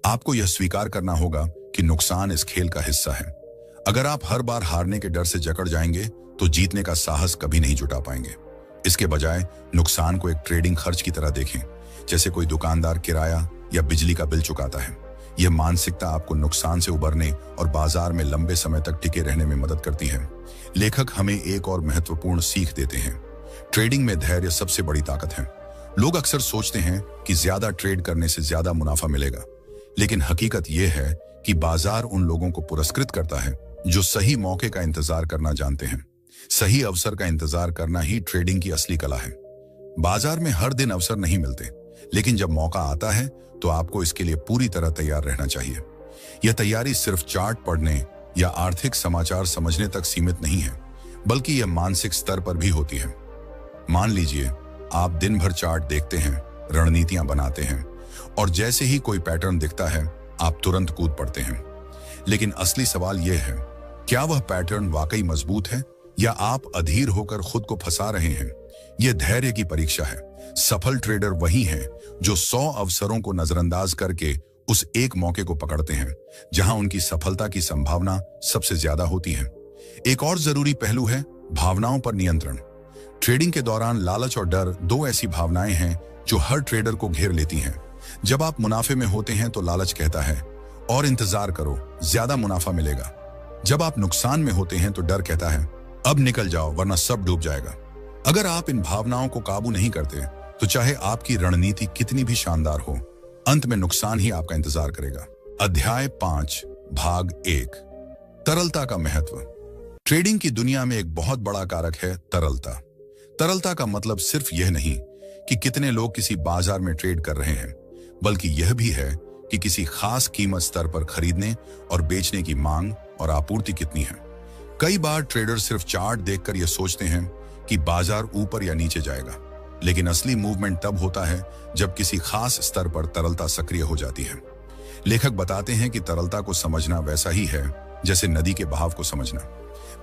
आपको यह स्वीकार करना होगा कि नुकसान इस खेल का हिस्सा है। अगर आप हर बार हारने के डर से जकड़ जाएंगे, तो जीतने का साहस कभी नहीं जुटा पाएंगे। इसके बजाय नुकसान को एक ट्रेडिंग खर्च की तरह देखें, जैसे कोई दुकानदार किराया या बिजली का बिल चुकाता है। यह मानसिकता आपको नुकसान से उबरने और बाजार में लंबे समय तक टिके रहने में मदद करती है। लेखक हमें एक और महत्वपूर्ण सीख देते हैं। ट्रेडिंग में धैर्य सबसे बड़ी ताकत है। लोग अक्सर सोचते हैं कि ज्यादा ट्रेड करने से ज्यादा मुनाफा मिलेगा, लेकिन हकीकत यह है कि बाजार उन लोगों को पुरस्कृत करता है जो सही मौके का इंतजार करना जानते हैं। सही अवसर का इंतजार करना ही ट्रेडिंग की असली कला है। बाजार में हर दिन अवसर नहीं मिलते, लेकिन जब मौका आता है तो आपको इसके लिए पूरी तरह तैयार रहना चाहिए। यह तैयारी सिर्फ चार्ट पढ़ने या आर्थिक समाचार समझने तक सीमित नहीं है, बल्कि यह मानसिक स्तर पर भी होती है। मान लीजिए आप दिन भर चार्ट देखते हैं, रणनीतियां बनाते हैं और जैसे ही कोई पैटर्न दिखता है आप तुरंत कूद पड़ते हैं। लेकिन असली सवाल यह है, क्या वह पैटर्न वाकई मजबूत है या आप अधीर होकर खुद को फंसा रहे हैं? यह धैर्य की परीक्षा है। सफल ट्रेडर वही हैं जो 100 अवसरों को नजरअंदाज करके उस एक मौके को पकड़ते हैं जहां उनकी सफलता की संभावना सबसे ज्यादा होती है। एक और जरूरी पहलू है भावनाओं पर नियंत्रण। ट्रेडिंग के दौरान लालच और डर दो ऐसी भावनाएं हैं जो हर ट्रेडर को घेर लेती हैं। जब आप मुनाफे में होते हैं तो लालच कहता है और इंतजार करो, ज्यादा मुनाफा मिलेगा। जब आप नुकसान में होते हैं तो डर कहता है अब निकल जाओ वरना सब डूब जाएगा। अगर आप इन भावनाओं को काबू नहीं करते तो चाहे आपकी रणनीति कितनी भी शानदार हो, अंत में नुकसान ही आपका इंतजार करेगा। अध्याय 5, भाग 1, तरलता का महत्व। ट्रेडिंग की दुनिया में एक बहुत बड़ा कारक है तरलता। तरलता का मतलब सिर्फ यह नहीं कि कितने लोग किसी बाजार में ट्रेड कर रहे हैं, बल्कि यह भी है कि किसी खास कीमत स्तर पर खरीदने और बेचने की मांग और आपूर्ति कितनी है। कई बार ट्रेडर सिर्फ चार्ट देखकर यह सोचते हैं कि बाजार ऊपर या नीचे जाएगा, लेकिन असली मूवमेंट तब होता है जब किसी खास स्तर पर तरलता सक्रिय हो जाती है। लेखक बताते हैं कि तरलता को समझना वैसा ही है जैसे नदी के बहाव को समझना।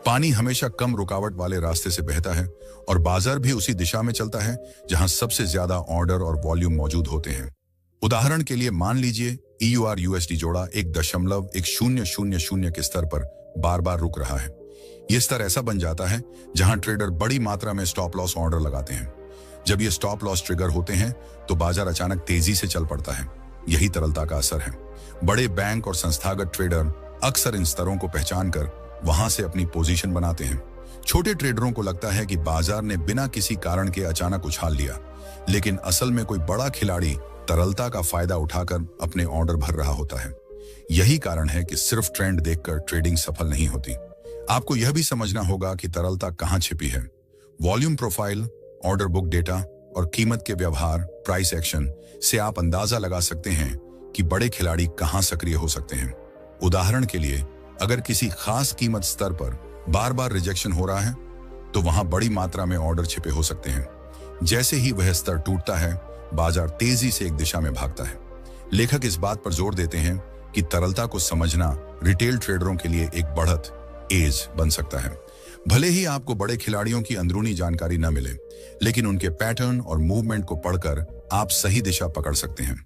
पानी हमेशा कम रुकावट वाले रास्ते से बहता है और बाजार भी उसी दिशा में चलता है जहां सबसे ज्यादा ऑर्डर और वॉल्यूम मौजूद होते हैं। उदाहरण के लिए मान लीजिए EUR USD जोड़ा 1.1000 के स्तर पर बार बार रुक रहा है। यह स्तर ऐसा बन जाता है जहां ट्रेडर बड़ी मात्रा में स्टॉप लॉस ऑर्डर लगाते हैं। जब ये स्टॉप लॉस ट्रिगर होते हैं तो बाजार अचानक तेजी से चल पड़ता है। यही तरलता का असर है। बड़े बैंक और संस्थागत ट्रेडर अक्सर इन स्तरों को पहचानकर वहां से अपनी पोजीशन बनाते हैं। छोटे ट्रेडरों को लगता है कि बाजार ने बिना किसी कारण के अचानक उछाल लिया, लेकिन असल में कोई बड़ा खिलाड़ी तरलता का फायदा उठाकर अपने ऑर्डर भर रहा होता है। यही कारण है कि सिर्फ ट्रेंड देखकर ट्रेडिंग सफल नहीं होती। आपको यह भी समझना होगा कि तरलता कहां छिपी है। Volume profile, order book data और कीमत के व्यवहार, प्राइस एक्शन से आप अंदाजा लगा सकते हैं कि बड़े खिलाड़ी कहां सक्रिय हो सकते हैं। उदाहरण के लिए, अगर किसी खास कीमत स्तर पर बार बार रिजेक्शन हो रहा है तो वहां बड़ी मात्रा में ऑर्डर छिपे हो सकते हैं। जैसे ही वह स्तर टूटता है, बाजार तेजी से एक दिशा में भागता है। लेखक इस बात पर जोर देते हैं कि तरलता को समझना रिटेल ट्रेडरों के लिए एक बढ़त एज बन सकता है। भले ही आपको बड़े खिलाड़ियों की अंदरूनी जानकारी न मिले, लेकिन उनके पैटर्न और मूवमेंट को पढ़कर आप सही दिशा पकड़ सकते हैं।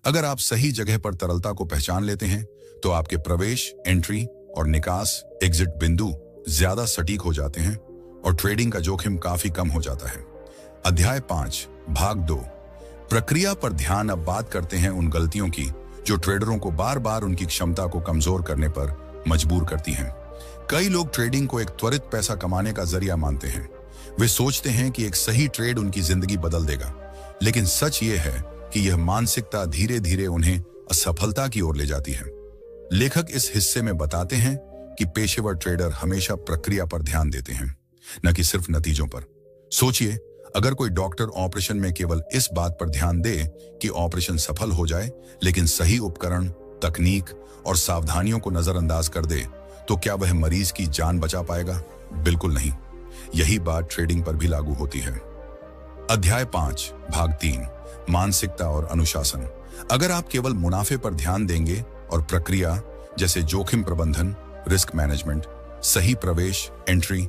अगर आप सही जगह पर तरलता को पहचान लेते हैं तो आपके प्रवेश, एंट्री और निकास, एग्जिट बिंदु ज्यादा सटीक हो जाते हैं और ट्रेडिंग का जोखिम काफी कम हो जाता है। अध्याय 5 भाग 2 प्रक्रिया पर ध्यान। अब बात करते हैं उन गलतियों की जो ट्रेडरों को बार बार उनकी क्षमता को कमजोर करने पर मजबूर करती हैं। कई लोग ट्रेडिंग को एक त्वरित पैसा कमाने का जरिया मानते हैं। वे सोचते हैं कि एक सही ट्रेड उनकी जिंदगी बदल देगा, लेकिन सच ये है कि यह मानसिकता धीरे धीरे उन्हें असफलता की ओर ले जाती है। लेखक इस हिस्से में बताते हैं कि पेशेवर ट्रेडर हमेशा प्रक्रिया पर ध्यान देते हैं, न कि सिर्फ नतीजों पर। सोचिए, अगर कोई डॉक्टर ऑपरेशन में केवल इस बात पर ध्यान दे कि ऑपरेशन सफल हो जाए, लेकिन सही उपकरण, तकनीक और सावधानियों को नजरअंदाज कर दे, तो क्या वह मरीज की जान बचा पाएगा? बिल्कुल नहीं। यही बात ट्रेडिंग पर भी लागू होती है। अध्याय 5 भाग 3 मानसिकता और अनुशासन। अगर आप केवल मुनाफे पर ध्यान देंगे और प्रक्रिया जैसे जोखिम प्रबंधन, रिस्क मैनेजमेंट, सही प्रवेश, एंट्री,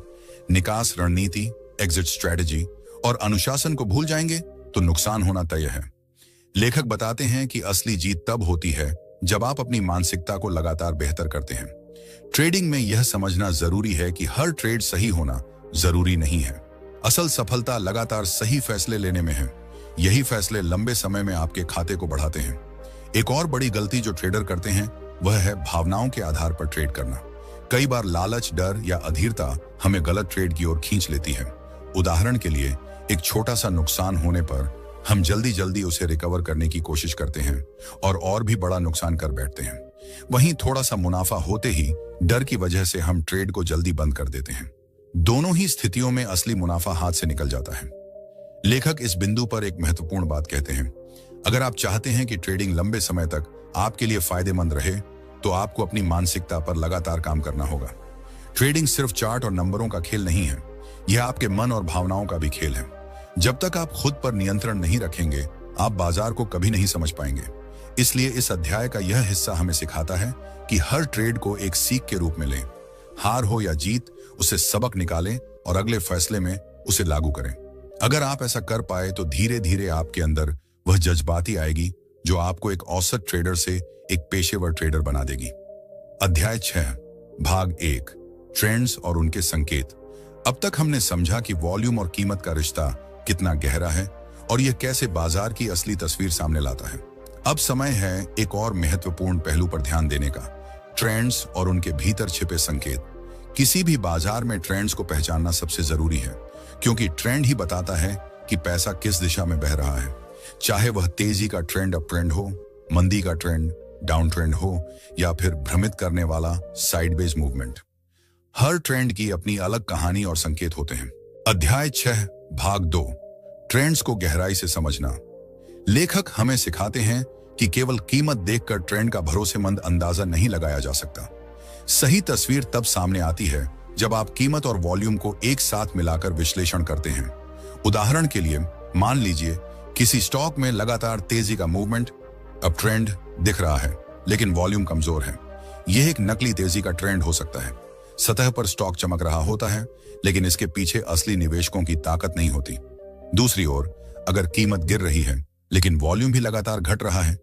निकास रणनीति, एग्जिट स्ट्रेटजी और अनुशासन को भूल जाएंगे तो नुकसान होना तय है। लेखक बताते हैं कि असली जीत तब होती है जब आप अपनी मानसिकता को लगातार बेहतर करते हैं। ट्रेडिंग में यह समझना जरूरी है कि हर ट्रेड सही होना जरूरी नहीं है। असल सफलता लगातार सही फैसले लेने में है। यही फैसले लंबे समय में आपके खाते को बढ़ाते हैं। एक और बड़ी गलती जो ट्रेडर करते हैं वह है भावनाओं के आधार पर ट्रेड करना। कई बार लालच, डर या अधीरता हमें गलत ट्रेड की ओर खींच लेती है। उदाहरण के लिए, एक छोटा सा नुकसान होने पर हम जल्दी जल्दी उसे रिकवर करने की कोशिश करते हैं और भी बड़ा नुकसान कर बैठते हैं। वहीं थोड़ा सा मुनाफा होते ही डर की वजह से हम ट्रेड को जल्दी बंद कर देते हैं। दोनों ही स्थितियों में असली मुनाफा हाथ से निकल जाता है। लेखक इस बिंदु पर एक महत्वपूर्ण बात कहते हैं। अगर आप चाहते हैं कि ट्रेडिंग लंबे समय तक आपके लिए फायदेमंद रहे, तो आपको अपनी मानसिकता पर लगातार काम करना होगा। ट्रेडिंग सिर्फ चार्ट और नंबरों का खेल नहीं है, यह आपके मन और भावनाओं का भी खेल है। जब तक आप खुद पर नियंत्रण नहीं रखेंगे, आप बाजार को कभी नहीं समझ पाएंगे। इसलिए इस अध्याय का यह हिस्सा हमें सिखाता है कि हर ट्रेड को एक सीख के रूप में लें। हार हो या जीत, उसे सबक निकालें और अगले फैसले में उसे लागू करें। अगर आप ऐसा कर पाए तो धीरे धीरे आपके अंदर वह जज्बाती आएगी जो आपको एक औसत ट्रेडर से एक पेशेवर ट्रेडर बना देगी। अध्याय 6 भाग 1 ट्रेंड्स और उनके संकेत। अब तक हमने समझा कि वॉल्यूम और कीमत का रिश्ता कितना गहरा है और यह कैसे बाजार की असली तस्वीर सामने लाता है। अब समय है एक और महत्वपूर्ण पहलू पर ध्यान देने का, ट्रेंड्स और उनके भीतर छिपे संकेत। किसी भी बाजार में ट्रेंड्स को पहचानना सबसे जरूरी है, क्योंकि ट्रेंड ही बताता है कि पैसा किस दिशा में बह रहा है। चाहे वह तेजी का ट्रेंड अप ट्रेंड हो, मंदी का ट्रेंड डाउन ट्रेंड हो या फिर भ्रमित करने वाला साइडवेज मूवमेंट। हर ट्रेंड की अपनी अलग कहानी और संकेत होते हैं। अध्याय 6 भाग 2 ट्रेंड्स को गहराई से समझना। लेखक हमें सिखाते हैं कि केवल कीमत देखकर ट्रेंड का भरोसेमंद अंदाजा नहीं लगाया जा सकता। सही तस्वीर तब सामने आती है जब आप कीमत और वॉल्यूम को एक साथ मिलाकर विश्लेषण करते हैं। उदाहरण के लिए मान लीजिए किसी स्टॉक में लगातार तेजी का मूवमेंट, अब ट्रेंड दिख रहा है लेकिन वॉल्यूम कमजोर है। यह एक नकली तेजी का ट्रेंड हो सकता है। सतह पर स्टॉक चमक रहा होता है लेकिन इसके पीछे असली निवेशकों की ताकत नहीं होती। दूसरी ओर अगर कीमत गिर रही है लेकिन वॉल्यूम भी लगातार घट रहा है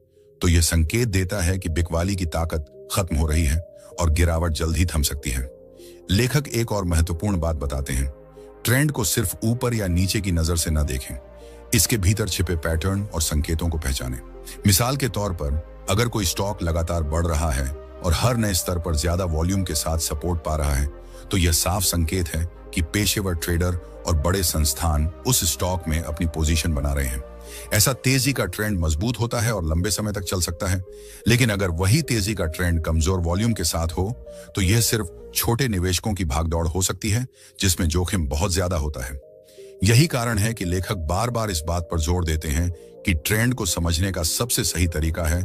तो यह संकेत देता है कि बिकवाली की ताकत खत्म हो रही है और गिरावट जल्द ही थम सकती है। लेखक एक और महत्वपूर्ण बात बताते हैं, ट्रेंड को सिर्फ ऊपर या नीचे की नजर से न देखें, इसके भीतर छिपे पैटर्न और संकेतों को पहचानें। मिसाल के तौर पर अगर कोई स्टॉक लगातार बढ़ रहा है और हर नए स्तर पर ज्यादा वॉल्यूम के साथ सपोर्ट पा रहा है तो यह साफ संकेत है कि पेशेवर ट्रेडर और बड़े संस्थान उस स्टॉक में अपनी पोजीशन बना रहे हैं। ऐसा तेजी का ट्रेंड मजबूत होता है और लंबे समय तक चल सकता है। लेकिन अगर वही तेजी का ट्रेंड कमजोर वॉल्यूम के साथ हो तो यह सिर्फ छोटे निवेशकों की भागदौड़ हो सकती है जिसमें जोखिम बहुत ज्यादा होता है। यही कारण है कि लेखक बार बार इस बात पर जोर देते हैं कि ट्रेंड को समझने का सबसे सही तरीका है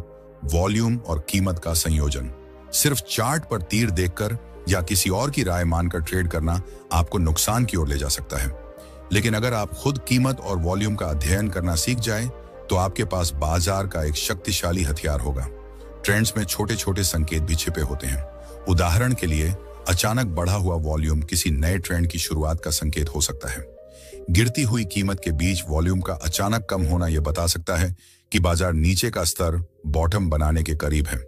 वॉल्यूम और कीमत का संयोजन। सिर्फ चार्ट पर तीर देखकर या किसी और की राय मानकर ट्रेड करना आपको नुकसान की ओर ले जा सकता है। लेकिन अगर आप खुद कीमत और वॉल्यूम का अध्ययन करना सीख जाएं, तो आपके पास बाजार का एक शक्तिशाली हथियार होगा। ट्रेंड्स में छोटे छोटे संकेत भी छिपे होते हैं। उदाहरण के लिए अचानक बढ़ा हुआ वॉल्यूम किसी नए ट्रेंड की शुरुआत का संकेत हो सकता है। गिरती हुई कीमत के बीच वॉल्यूम का अचानक कम होना यह बता सकता है कि बाजार नीचे का स्तर बॉटम बनाने के करीब है।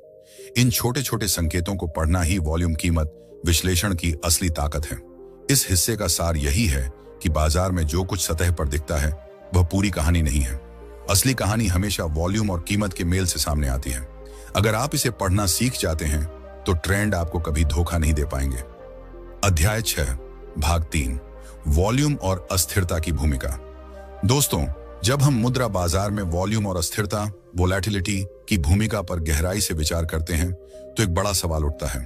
इन छोटे छोटे संकेतों को पढ़ना ही वॉल्यूम कीमत विश्लेषण की असली ताकत है। इस हिस्से का सार यही है कि बाजार में जो कुछ सतह पर दिखता है वह पूरी कहानी नहीं है। असली कहानी हमेशा वॉल्यूम और कीमत के मेल से सामने आती है। अगर आप इसे पढ़ना सीख जाते हैं तो ट्रेंड आपको कभी धोखा नहीं दे पाएंगे। अध्याय 6 भाग 3 वॉल्यूम और अस्थिरता की भूमिका। दोस्तों, जब हम मुद्रा बाजार में वॉल्यूम और अस्थिरता वोलेटिलिटी की भूमिका पर गहराई से विचार करते हैं तो एक बड़ा सवाल उठता है,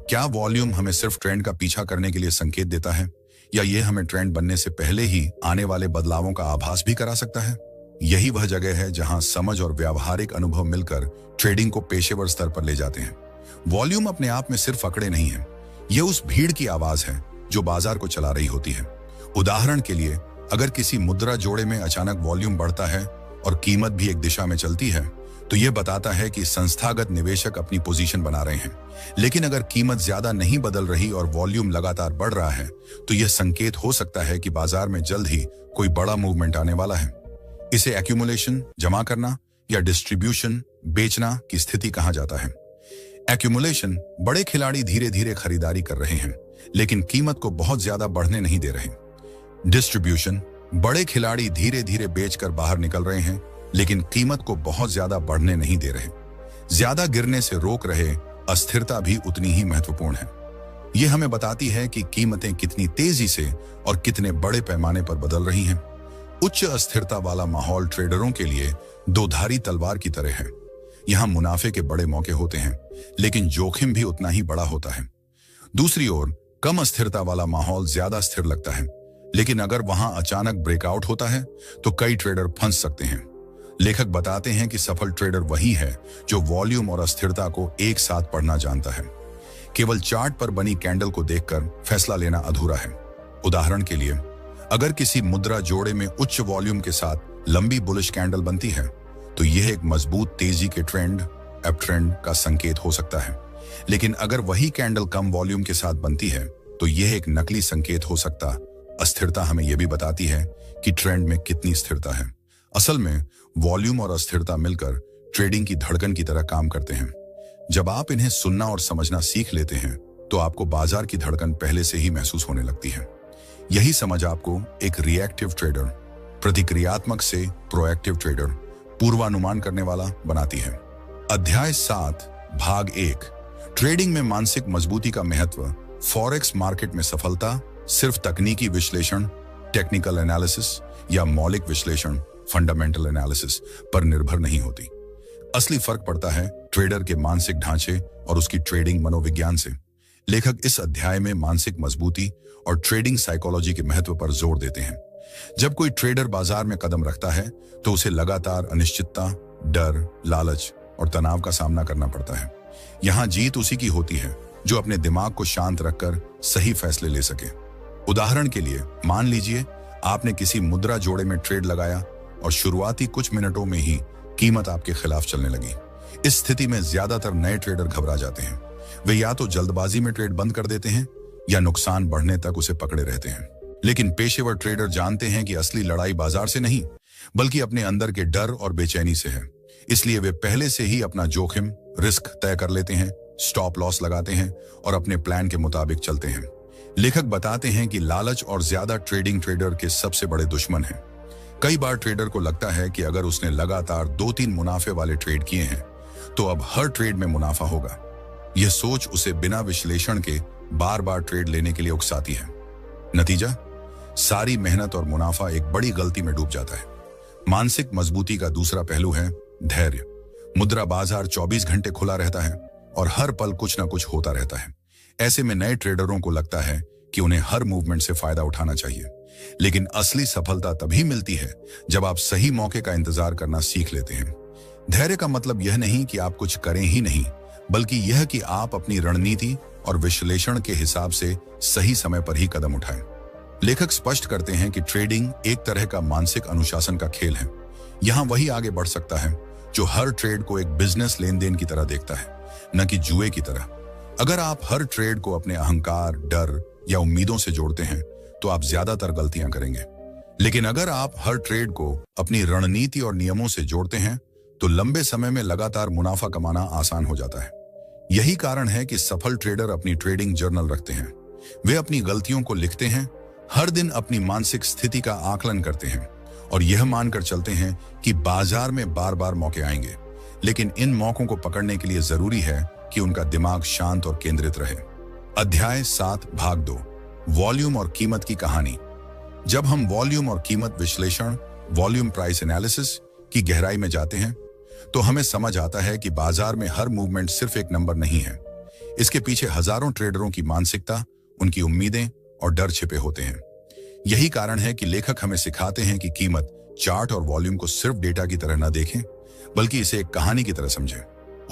क्या वॉल्यूम हमें सिर्फ ट्रेंड का पीछा करने के लिए संकेत देता है या यह हमें ट्रेंड बनने से पहले ही आने वाले बदलावों का आभास भी करा सकता है? यही वह जगह है जहां समझ और व्यावहारिक अनुभव मिलकर ट्रेडिंग को पेशेवर स्तर पर ले जाते हैं। वॉल्यूम अपने आप में सिर्फ आंकड़े नहीं है, यह उस भीड़ की आवाज है जो बाजार को चला रही होती है। उदाहरण के लिए अगर किसी मुद्रा जोड़े में अचानक वॉल्यूम बढ़ता है और कीमत भी एक दिशा में चलती है तो यह बताता है कि संस्थागत निवेशक अपनी पोजीशन बना रहे हैं। लेकिन अगर कीमत ज्यादा नहीं बदल रही और वॉल्यूम लगातार बढ़ रहा है तो यह संकेत हो सकता है कि बाजार में जल्द ही कोई बड़ा मूवमेंट आने वाला है। इसे एक्यूमुलेशन जमा करना या डिस्ट्रीब्यूशन बेचना की स्थिति कहा जाता है। एक्यूमुलेशन बड़े खिलाड़ी धीरे धीरे खरीदारी कर रहे हैं लेकिन कीमत को बहुत ज्यादा बढ़ने नहीं दे रहे। डिस्ट्रीब्यूशन बड़े खिलाड़ी धीरे धीरे बेचकर बाहर निकल रहे हैं लेकिन कीमत को बहुत ज्यादा बढ़ने नहीं दे रहे। ज्यादा गिरने से रोक रहे अस्थिरता भी उतनी ही महत्वपूर्ण है। यह हमें बताती है कि कीमतें कितनी तेजी से और कितने बड़े पैमाने पर बदल रही हैं। उच्च अस्थिरता वाला माहौल ट्रेडरों के लिए दोधारी तलवार की तरह है। यहां मुनाफे के बड़े मौके होते हैं लेकिन जोखिम भी उतना ही बड़ा होता है। दूसरी ओर कम अस्थिरता वाला माहौल ज्यादा स्थिर लगता है लेकिन अगर वहां अचानक ब्रेकआउट होता है तो कई ट्रेडर फंस सकते हैं। लेखक बताते हैं कि सफल ट्रेडर वही है जो वॉल्यूम और अस्थिरता को एक साथ पढ़ना जानता है। केवल चार्ट पर बनी कैंडल को देखकर फैसला लेना अधूरा है। उदाहरण के लिए अगर किसी मुद्रा जोड़े में उच्च वॉल्यूम के साथ लंबी बुलिश कैंडल बनती है तो यह एक मजबूत तेजी के ट्रेंड अप ट्रेंड का संकेत हो सकता है। लेकिन अगर वही कैंडल कम वॉल्यूम के साथ बनती है तो यह एक नकली संकेत हो सकता। अस्थिरता हमें यह भी बताती है कि ट्रेंड में कितनी स्थिरता है। असल में वॉल्यूम और अस्थिरता मिलकर ट्रेडिंग की धड़कन की तरह काम करते हैं। जब आप इन्हें सुनना और समझना सीख लेते हैं तो आपको बाजार की धड़कन पहले से ही महसूस होने लगती है। यही समझ आपको एक रिएक्टिव ट्रेडर, प्रतिक्रियात्मक से प्रोएक्टिव ट्रेडर, पूर्वानुमान करने वाला बनाती है। अध्याय 7 भाग 1 ट्रेडिंग में मानसिक मजबूती का महत्व। फॉरेक्स मार्केट में सफलता सिर्फ तकनीकी विश्लेषण टेक्निकल एनालिसिस या मौलिक विश्लेषण फंडामेंटल एनालिसिस पर निर्भर नहीं होती। असली फर्क पड़ता है ट्रेडर के मानसिक ढांचे और उसकी ट्रेडिंग मनोविज्ञान से। लेखक इस अध्याय में मानसिक मजबूती और ट्रेडिंग साइकोलॉजी के महत्व पर जोर देते हैं। जब कोई ट्रेडर बाजार में कदम रखता है तो उसे लगातार अनिश्चितता, डर, लालच और तनाव का सामना करना पड़ता है। यहाँ जीत उसी की होती है जो अपने दिमाग को शांत रखकर सही फैसले ले सके। उदाहरण के लिए मान लीजिए आपने किसी मुद्रा जोड़े में ट्रेड लगाया और शुरुआती कुछ मिनटों में ही कीमत आपके खिलाफ चलने लगी। इस स्थिति में ज्यादातर नए ट्रेडर घबरा जाते हैं। वे या तो जल्दबाजी में ट्रेड बंद कर देते हैं या नुकसान बढ़ने तक उसे पकड़े रहते हैं। लेकिन पेशेवर ट्रेडर जानते हैं कि असली लड़ाई बाजार से नहीं बल्कि अपने अंदर के डर और बेचैनी से है। इसलिए वे पहले से ही अपना जोखिम, रिस्क तय कर लेते हैं, स्टॉप लॉस लगाते हैं और अपने प्लान के मुताबिक चलते हैं। लेखक बताते हैं कि लालच और ज्यादा ट्रेडिंग ट्रेडर के सबसे बड़े दुश्मन हैं। कई बार ट्रेडर को लगता है कि अगर उसने लगातार 2-3 मुनाफे वाले ट्रेड किए हैं तो अब हर ट्रेड में मुनाफा होगा। यह सोच उसे बिना विश्लेषण के बार बार ट्रेड लेने के लिए उकसाती है। नतीजा, सारी मेहनत और मुनाफा एक बड़ी गलती में डूब जाता है। मानसिक मजबूती का दूसरा पहलू है धैर्य। मुद्रा बाजार 24 घंटे खुला रहता है और हर पल कुछ ना कुछ होता रहता है। ऐसे में नए ट्रेडरों को लगता है कि उन्हें हर मूवमेंट से फायदा उठाना चाहिए। लेकिन असली सफलता तभी मिलती है जब आप सही मौके का इंतजार करना सीख लेते हैं। धैर्य का मतलब यह नहीं कि आप कुछ करें ही नहीं, बल्कि यह कि आप अपनी रणनीति और विश्लेषण के हिसाब से सही समय पर ही कदम उठाएं। लेखक स्पष्ट करते हैं कि ट्रेडिंग एक तरह का मानसिक अनुशासन का खेल है। यहां वही आगे बढ़ सकता है जो हर ट्रेड को एक बिजनेस लेन देन की तरह देखता है, न कि जुए की तरह। अगर आप हर ट्रेड को अपने अहंकार, डर या उम्मीदों से जोड़ते हैं तो आप ज्यादातर गलतियां करेंगे। लेकिन अगर आप हर ट्रेड को अपनी रणनीति और नियमों से जोड़ते हैं तो लंबे समय में लगातार मुनाफा कमाना आसान हो जाता है। यही कारण है कि सफल ट्रेडर अपनी ट्रेडिंग जर्नल रखते हैं। वे अपनी गलतियों को लिखते हैं, हर दिन अपनी मानसिक स्थिति का आकलन करते हैं और यह मानकर चलते हैं कि बाजार में बार बार मौके आएंगे। लेकिन इन मौकों को पकड़ने के लिए जरूरी है कि उनका दिमाग शांत और केंद्रित रहे। अध्याय 7 भाग 2, वॉल्यूम और कीमत की कहानी। जब हम वॉल्यूम और कीमत विश्लेषण, वॉल्यूम प्राइस एनालिसिस की गहराई में जाते हैं तो हमें समझ आता है कि बाजार में हर मूवमेंट सिर्फ एक नंबर नहीं है। इसके पीछे हजारों ट्रेडरों की मानसिकता, उनकी उम्मीदें और डर छिपे होते हैं। यही कारण है कि लेखक हमें सिखाते हैं कि कीमत, चार्ट और वॉल्यूम को सिर्फ डेटा की तरह न देखें बल्कि इसे एक कहानी की तरह समझें।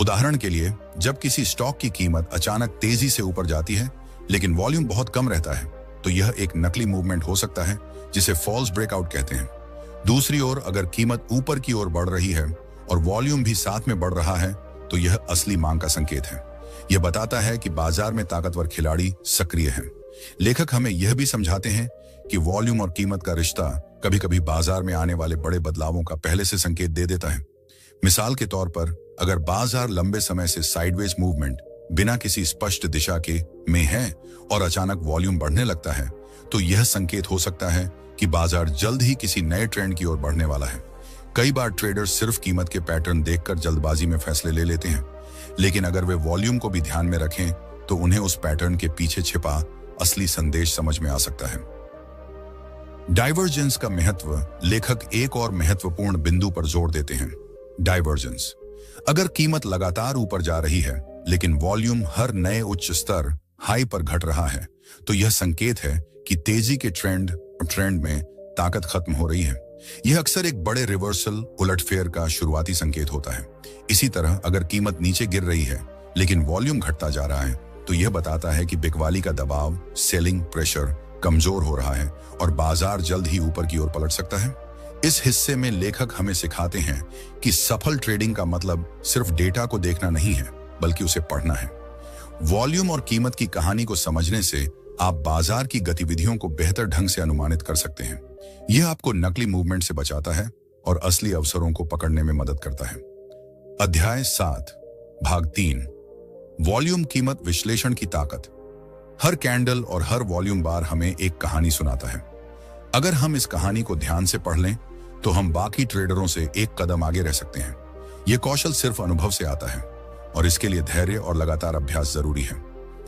उदाहरण के लिए, जब किसी स्टॉक की कीमत अचानक तेजी से ऊपर जाती है लेकिन वॉल्यूम बहुत कम रहता है तो यह एक नकली मूवमेंट हो सकता है जिसे फॉल्स ब्रेकआउट कहते हैं। दूसरी ओर, अगर कीमत ऊपर की ओर बढ़ रही है और वॉल्यूम भी साथ में बढ़ रहा है तो यह असली मांग का संकेत है। यह बताता है कि बाजार में ताकतवर खिलाड़ी सक्रिय हैं। लेखक हमें यह भी समझाते हैं कि वॉल्यूम और कीमत का रिश्ता कभी कभी बाजार में आने वाले बड़े बदलावों का पहले से संकेत दे देता है। मिसाल के तौर पर, अगर बाजार लंबे समय से साइडवेज मूवमेंट बिना किसी स्पष्ट दिशा के में है और अचानक वॉल्यूम बढ़ने लगता है तो यह संकेत हो सकता है कि बाजार जल्द ही किसी नए ट्रेंड की ओर बढ़ने वाला है। कई बार ट्रेडर्स सिर्फ कीमत के पैटर्न देखकर जल्दबाजी में फैसले ले लेते हैं, लेकिन अगर वे वॉल्यूम को भी ध्यान में रखें तो उन्हें उस पैटर्न के पीछे छिपा असली संदेश समझ में आ सकता है। डाइवर्जेंस का महत्व। लेखक एक और महत्वपूर्ण बिंदु पर जोर देते हैं, डाइवर्जेंस। अगर कीमत लगातार ऊपर जा रही है लेकिन वॉल्यूम हर नए उच्च स्तर हाई पर घट रहा है तो यह संकेत है कि तेजी के ट्रेंड में ताकत खत्म हो रही है। यह अक्सर एक बड़े रिवर्सल, उलटफेर का शुरुआती संकेत होता है। इसी तरह, अगर कीमत नीचे गिर रही है लेकिन वॉल्यूम घटता जा रहा है तो यह बताता है कि बिकवाली का दबाव, सेलिंग प्रेशर कमजोर हो रहा है और बाजार जल्द ही ऊपर की ओर पलट सकता है। इस हिस्से में लेखक हमें सिखाते हैं कि सफल ट्रेडिंग का मतलब सिर्फ डेटा को देखना नहीं है बल्कि उसे पढ़ना है। वॉल्यूम और कीमत की कहानी को समझने से आप बाजार की गतिविधियों को बेहतर ढंग से अनुमानित कर सकते हैं। यह आपको नकली मूवमेंट से बचाता है और असली अवसरों को पकड़ने में मदद करता है। अध्याय 7 भाग 3, वॉल्यूम कीमत विश्लेषण की ताकत। हर कैंडल और हर वॉल्यूम बार हमें एक कहानी सुनाता है। अगर हम इस कहानी को ध्यान से पढ़ लें तो हम बाकी ट्रेडरों से एक कदम आगे रह सकते हैं। यह कौशल सिर्फ अनुभव से आता है और इसके लिए धैर्य और लगातार अभ्यास जरूरी है।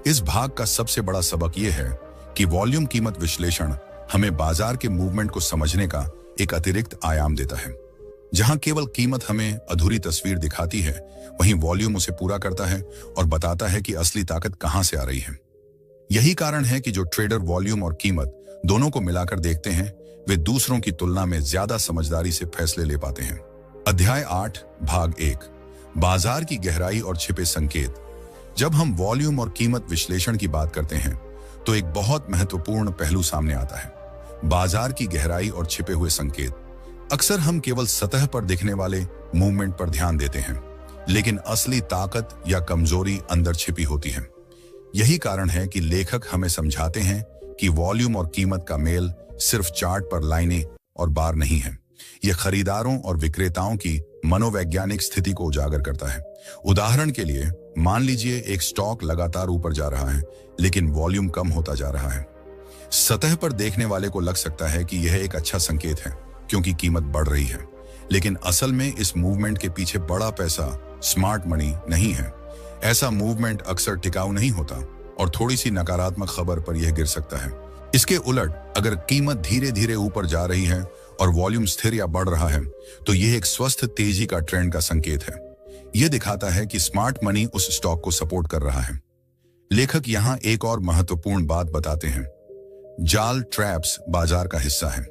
इस भाग का सबसे बड़ा सबक यह है कि वॉल्यूम कीमत विश्लेषण हमें बाजार के मूवमेंट को समझने का एक अतिरिक्त आयाम देता है। जहां केवल कीमत हमें अधूरी तस्वीर दिखाती है, वहीं वॉल्यूम उसे पूरा करता है और बताता है कि असली ताकत कहां से आ रही है। यही कारण है कि जो ट्रेडर वॉल्यूम और कीमत दोनों को मिलाकर देखते हैं, वे दूसरों की तुलना में ज्यादा समझदारी से फैसले ले पाते हैं। अध्याय 8 भाग 1 बाजार की गहराई और छिपे संकेत। जब हम वॉल्यूम और कीमत विश्लेषण की बात करते हैं तो एक बहुत महत्वपूर्ण पहलू सामने आता है, बाजार की गहराई और छिपे हुए संकेत। अक्सर हम केवल सतह पर दिखने वाले मूवमेंट पर ध्यान देते हैं, लेकिन असली ताकत या कमजोरी अंदर छिपी होती है। यही कारण है कि लेखक हमें समझाते हैं कि वॉल्यूम और कीमत का मेल सिर्फ चार्ट पर लाइनें और बार नहीं है, यह खरीदारों और विक्रेताओं की मनोवैज्ञानिक स्थिति को उजागर करता है। उदाहरण के लिए मान लीजिए एक स्टॉक लगातार ऊपर जा रहा है, लेकिन वॉल्यूम कम होता जा रहा है। सतह पर देखने वाले को लग सकता है कि यह एक अच्छा संकेत है क्योंकि कीमत बढ़ रही है, लेकिन असल में इस मूवमेंट के पीछे बड़ा पैसा, स्मार्ट मनी नहीं है। ऐसा मूवमेंट अक्सर टिकाऊ नहीं होता और थोड़ी सी नकारात्मक खबर पर यह गिर सकता है। इसके उलट अगर कीमत धीरे धीरे ऊपर जा रही है और वॉल्यूम स्थिर या बढ़ रहा है, तो यह एक स्वस्थ तेजी का ट्रेंड का संकेत है। यह दिखाता है कि स्मार्ट मनी उस स्टॉक को सपोर्ट कर रहा है। लेखक यहां एक और महत्वपूर्ण बात बताते हैं, जाल ट्रैप्स बाजार का हिस्सा है।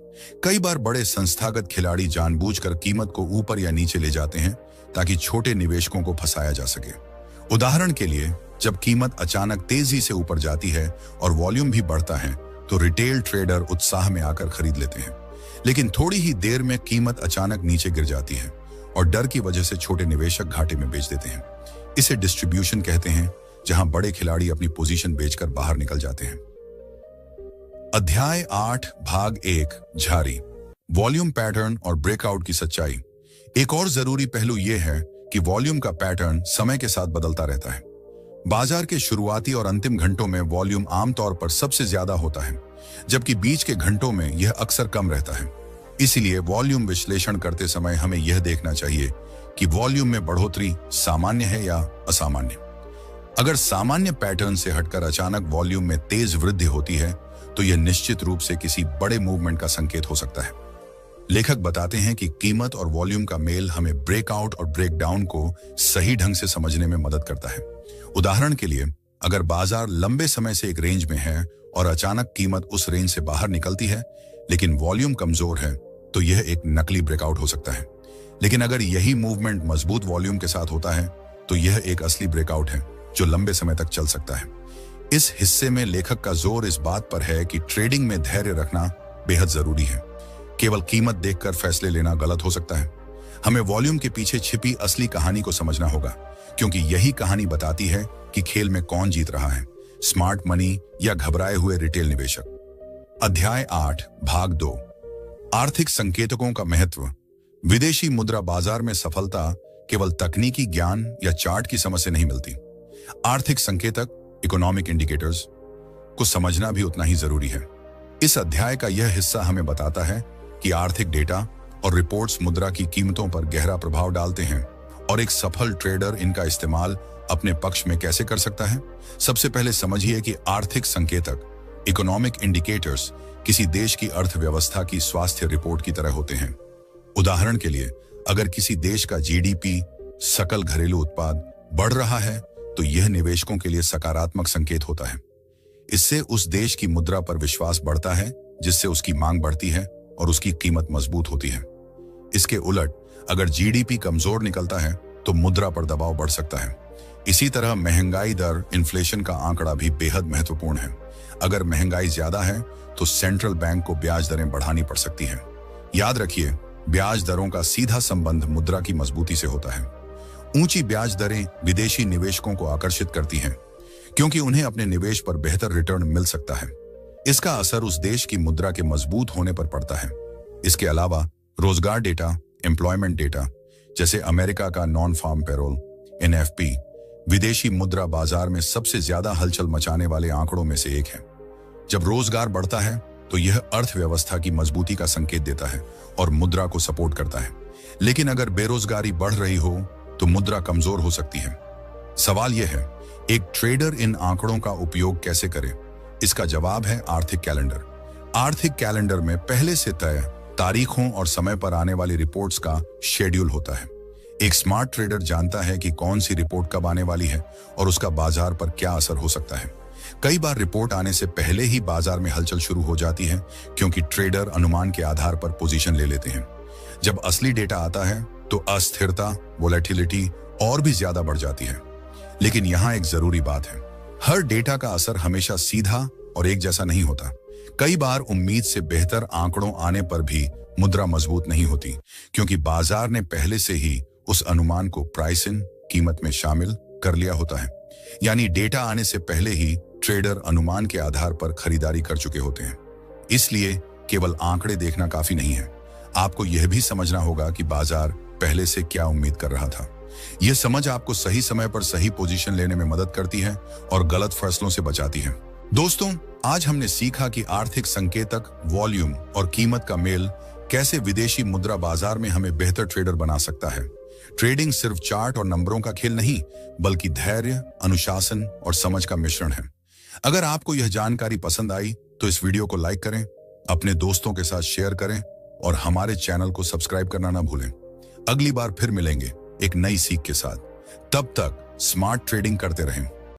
कई बार बड़े संस्थागत खिलाड़ी जानबूझकर कीमत को ऊपर या नीचे ले जाते हैं ताकि छोटे निवेशकों को फंसाया जा सके। उदाहरण के लिए जब कीमत अचानक तेजी से ऊपर जाती है और वॉल्यूम भी बढ़ता है, तो रिटेल ट्रेडर उत्साह में आकर खरीद लेते हैं, लेकिन थोड़ी ही देर में कीमत अचानक नीचे गिर जाती है और डर की वजह से छोटे निवेशक घाटे में बेच देते हैं। इसे डिस्ट्रीब्यूशन कहते हैं, जहां बड़े खिलाड़ी अपनी पोजीशन बेचकर बाहर निकल जाते हैं। अध्याय 8 भाग 1 झारी, वॉल्यूम पैटर्न और ब्रेकआउट की सच्चाई। एक और जरूरी पहलू यह है कि वॉल्यूम का पैटर्न समय के साथ बदलता रहता है। बाजार के शुरुआती और अंतिम घंटों में वॉल्यूम आमतौर पर सबसे ज्यादा होता है, जबकि बीच के घंटों में यह अक्सर कम रहता है। इसलिए वॉल्यूम विश्लेषण करते समय हमें यह देखना चाहिए कि वॉल्यूम में बढ़ोतरी सामान्य है या असामान्य। अगर सामान्य पैटर्न से हटकर अचानक वॉल्यूम में तेज वृद्धि होती है, तो यह निश्चित रूप से किसी बड़े मूवमेंट का संकेत हो सकता है। लेखक बताते हैं कि कीमत और वॉल्यूम का मेल हमें ब्रेकआउट और ब्रेकडाउन को सही ढंग से समझने में मदद करता है। उदाहरण के लिए अगर बाजार लंबे समय से एक रेंज में है और अचानक कीमत उस रेंज से बाहर निकलती है, लेकिन वॉल्यूम कमजोर है, तो यह एक नकली ब्रेकआउट हो सकता है। लेकिन अगर यही मूवमेंट मजबूत वॉल्यूम के साथ होता है, तो यह एक असली ब्रेकआउट है जो लंबे समय तक चल सकता है। इस हिस्से में लेखक का जोर इस बात पर है कि ट्रेडिंग में धैर्य रखना बेहद जरूरी है। केवल कीमत देखकर फैसले लेना गलत हो सकता है। हमें वॉल्यूम के पीछे छिपी असली कहानी को समझना होगा, क्योंकि यही कहानी बताती है कि खेल में कौन जीत रहा है, स्मार्ट मनी या घबराए हुए रिटेल निवेशक। अध्याय 8 भाग 2 आर्थिक संकेतकों का महत्व। विदेशी मुद्रा बाजार में सफलता केवल तकनीकी ज्ञान या चार्ट की समझ से नहीं मिलती। आर्थिक संकेतक, इकोनॉमिक इंडिकेटर्स को समझना भी उतना ही जरूरी है। इस अध्याय का यह हिस्सा हमें बताता है कि आर्थिक डेटा और रिपोर्ट्स मुद्रा की कीमतों पर गहरा प्रभाव डालते हैं और एक सफल ट्रेडर इनका इस्तेमाल अपने पक्ष में कैसे कर सकता है। सबसे पहले समझिए कि आर्थिक संकेतक, इकोनॉमिक इंडिकेटर्स, किसी देश की अर्थव्यवस्था की स्वास्थ्य रिपोर्ट की तरह होते हैं। उदाहरण के लिए अगर किसी देश का जीडीपी, सकल घरेलू उत्पाद बढ़ रहा है, तो यह निवेशकों के लिए सकारात्मक संकेत होता है। इससे उस देश की मुद्रा पर विश्वास बढ़ता है, जिससे उसकी मांग बढ़ती है और उसकी कीमत मजबूत होती है। इसके उलट अगर जीडीपी कमजोर निकलता है, तो मुद्रा पर दबाव बढ़ सकता है। इसी तरह महंगाई दर, इन्फ्लेशन का आंकड़ा भी बेहद महत्वपूर्ण है। अगर महंगाई ज्यादा है, तो सेंट्रल बैंक को ब्याज दरें बढ़ानी पड़ सकती है। याद रखिए, ब्याज दरों का सीधा संबंध मुद्रा की मजबूती से होता है। ऊंची ब्याज दरें विदेशी निवेशकों को आकर्षित करती हैं, क्योंकि उन्हें अपने निवेश पर बेहतर रिटर्न मिल सकता है। इसका असर उस देश की मुद्रा के मजबूत होने पर पड़ता है। इसके अलावा रोजगार डेटा, एम्प्लॉयमेंट डेटा, जैसे अमेरिका का नॉन फार्म पेरोल (NFP) विदेशी मुद्रा बाजार में सबसे ज्यादा हलचल मचाने वाले आंकड़ों में से एक है। जब रोजगार बढ़ता है, तो यह अर्थव्यवस्था की मजबूती का संकेत देता है और मुद्रा को सपोर्ट करता है। लेकिन अगर बेरोजगारी बढ़ रही हो, तो मुद्रा कमजोर हो सकती है। सवाल यह है, एक ट्रेडर इन आंकड़ों का उपयोग कैसे करे? इसका जवाब है आर्थिक कैलेंडर। आर्थिक कैलेंडर में पहले से तय तारीखों और समय पर आने वाली रिपोर्ट्स का शेड्यूल होता है। एक स्मार्ट ट्रेडर जानता है कि कौन सी रिपोर्ट कब आने वाली है और उसका बाजार पर क्या असर हो सकता है। कई बार रिपोर्ट आने से पहले ही बाजार में हलचल शुरू हो जाती है, क्योंकि ट्रेडर अनुमान के आधार पर पोजीशन ले लेते हैं। जब असली डेटा आता है तो अस्थिरता, वोलेटिलिटी और भी ज्यादा बढ़ जाती है। लेकिन यहाँ एक जरूरी बात है, हर डेटा का असर हमेशा सीधा और एक जैसा नहीं होता। कई बार उम्मीद से बेहतर आंकड़ों आने पर भी मुद्रा मजबूत नहीं होती, क्योंकि बाजार ने पहले से ही उस अनुमान को प्राइस इन, कीमत में शामिल कर लिया होता है। यानी डेटा आने से पहले ही ट्रेडर अनुमान के आधार पर खरीदारी कर चुके होते हैं। इसलिए केवल आंकड़े देखना काफी नहीं है, आपको यह भी समझना होगा कि बाजार पहले से क्या उम्मीद कर रहा था। यह समझ आपको सही समय पर सही पोजीशन लेने में मदद करती है और गलत फैसलों से बचाती है। दोस्तों, आज हमने सीखा कि आर्थिक संकेतक, वॉल्यूम और कीमत का मेल कैसे विदेशी मुद्रा बाजार में हमें बेहतर ट्रेडर बना सकता है। ट्रेडिंग सिर्फ चार्ट और नंबरों का खेल नहीं, बल्कि धैर्य, अनुशासन और समझ का मिश्रण है। अगर आपको यह जानकारी पसंद आई तो इस वीडियो को लाइक करें, अपने दोस्तों के साथ शेयर करें और हमारे चैनल को सब्सक्राइब करना ना भूलें। अगली बार फिर मिलेंगे एक नई सीख के साथ। तब तक स्मार्ट ट्रेडिंग करते रहें।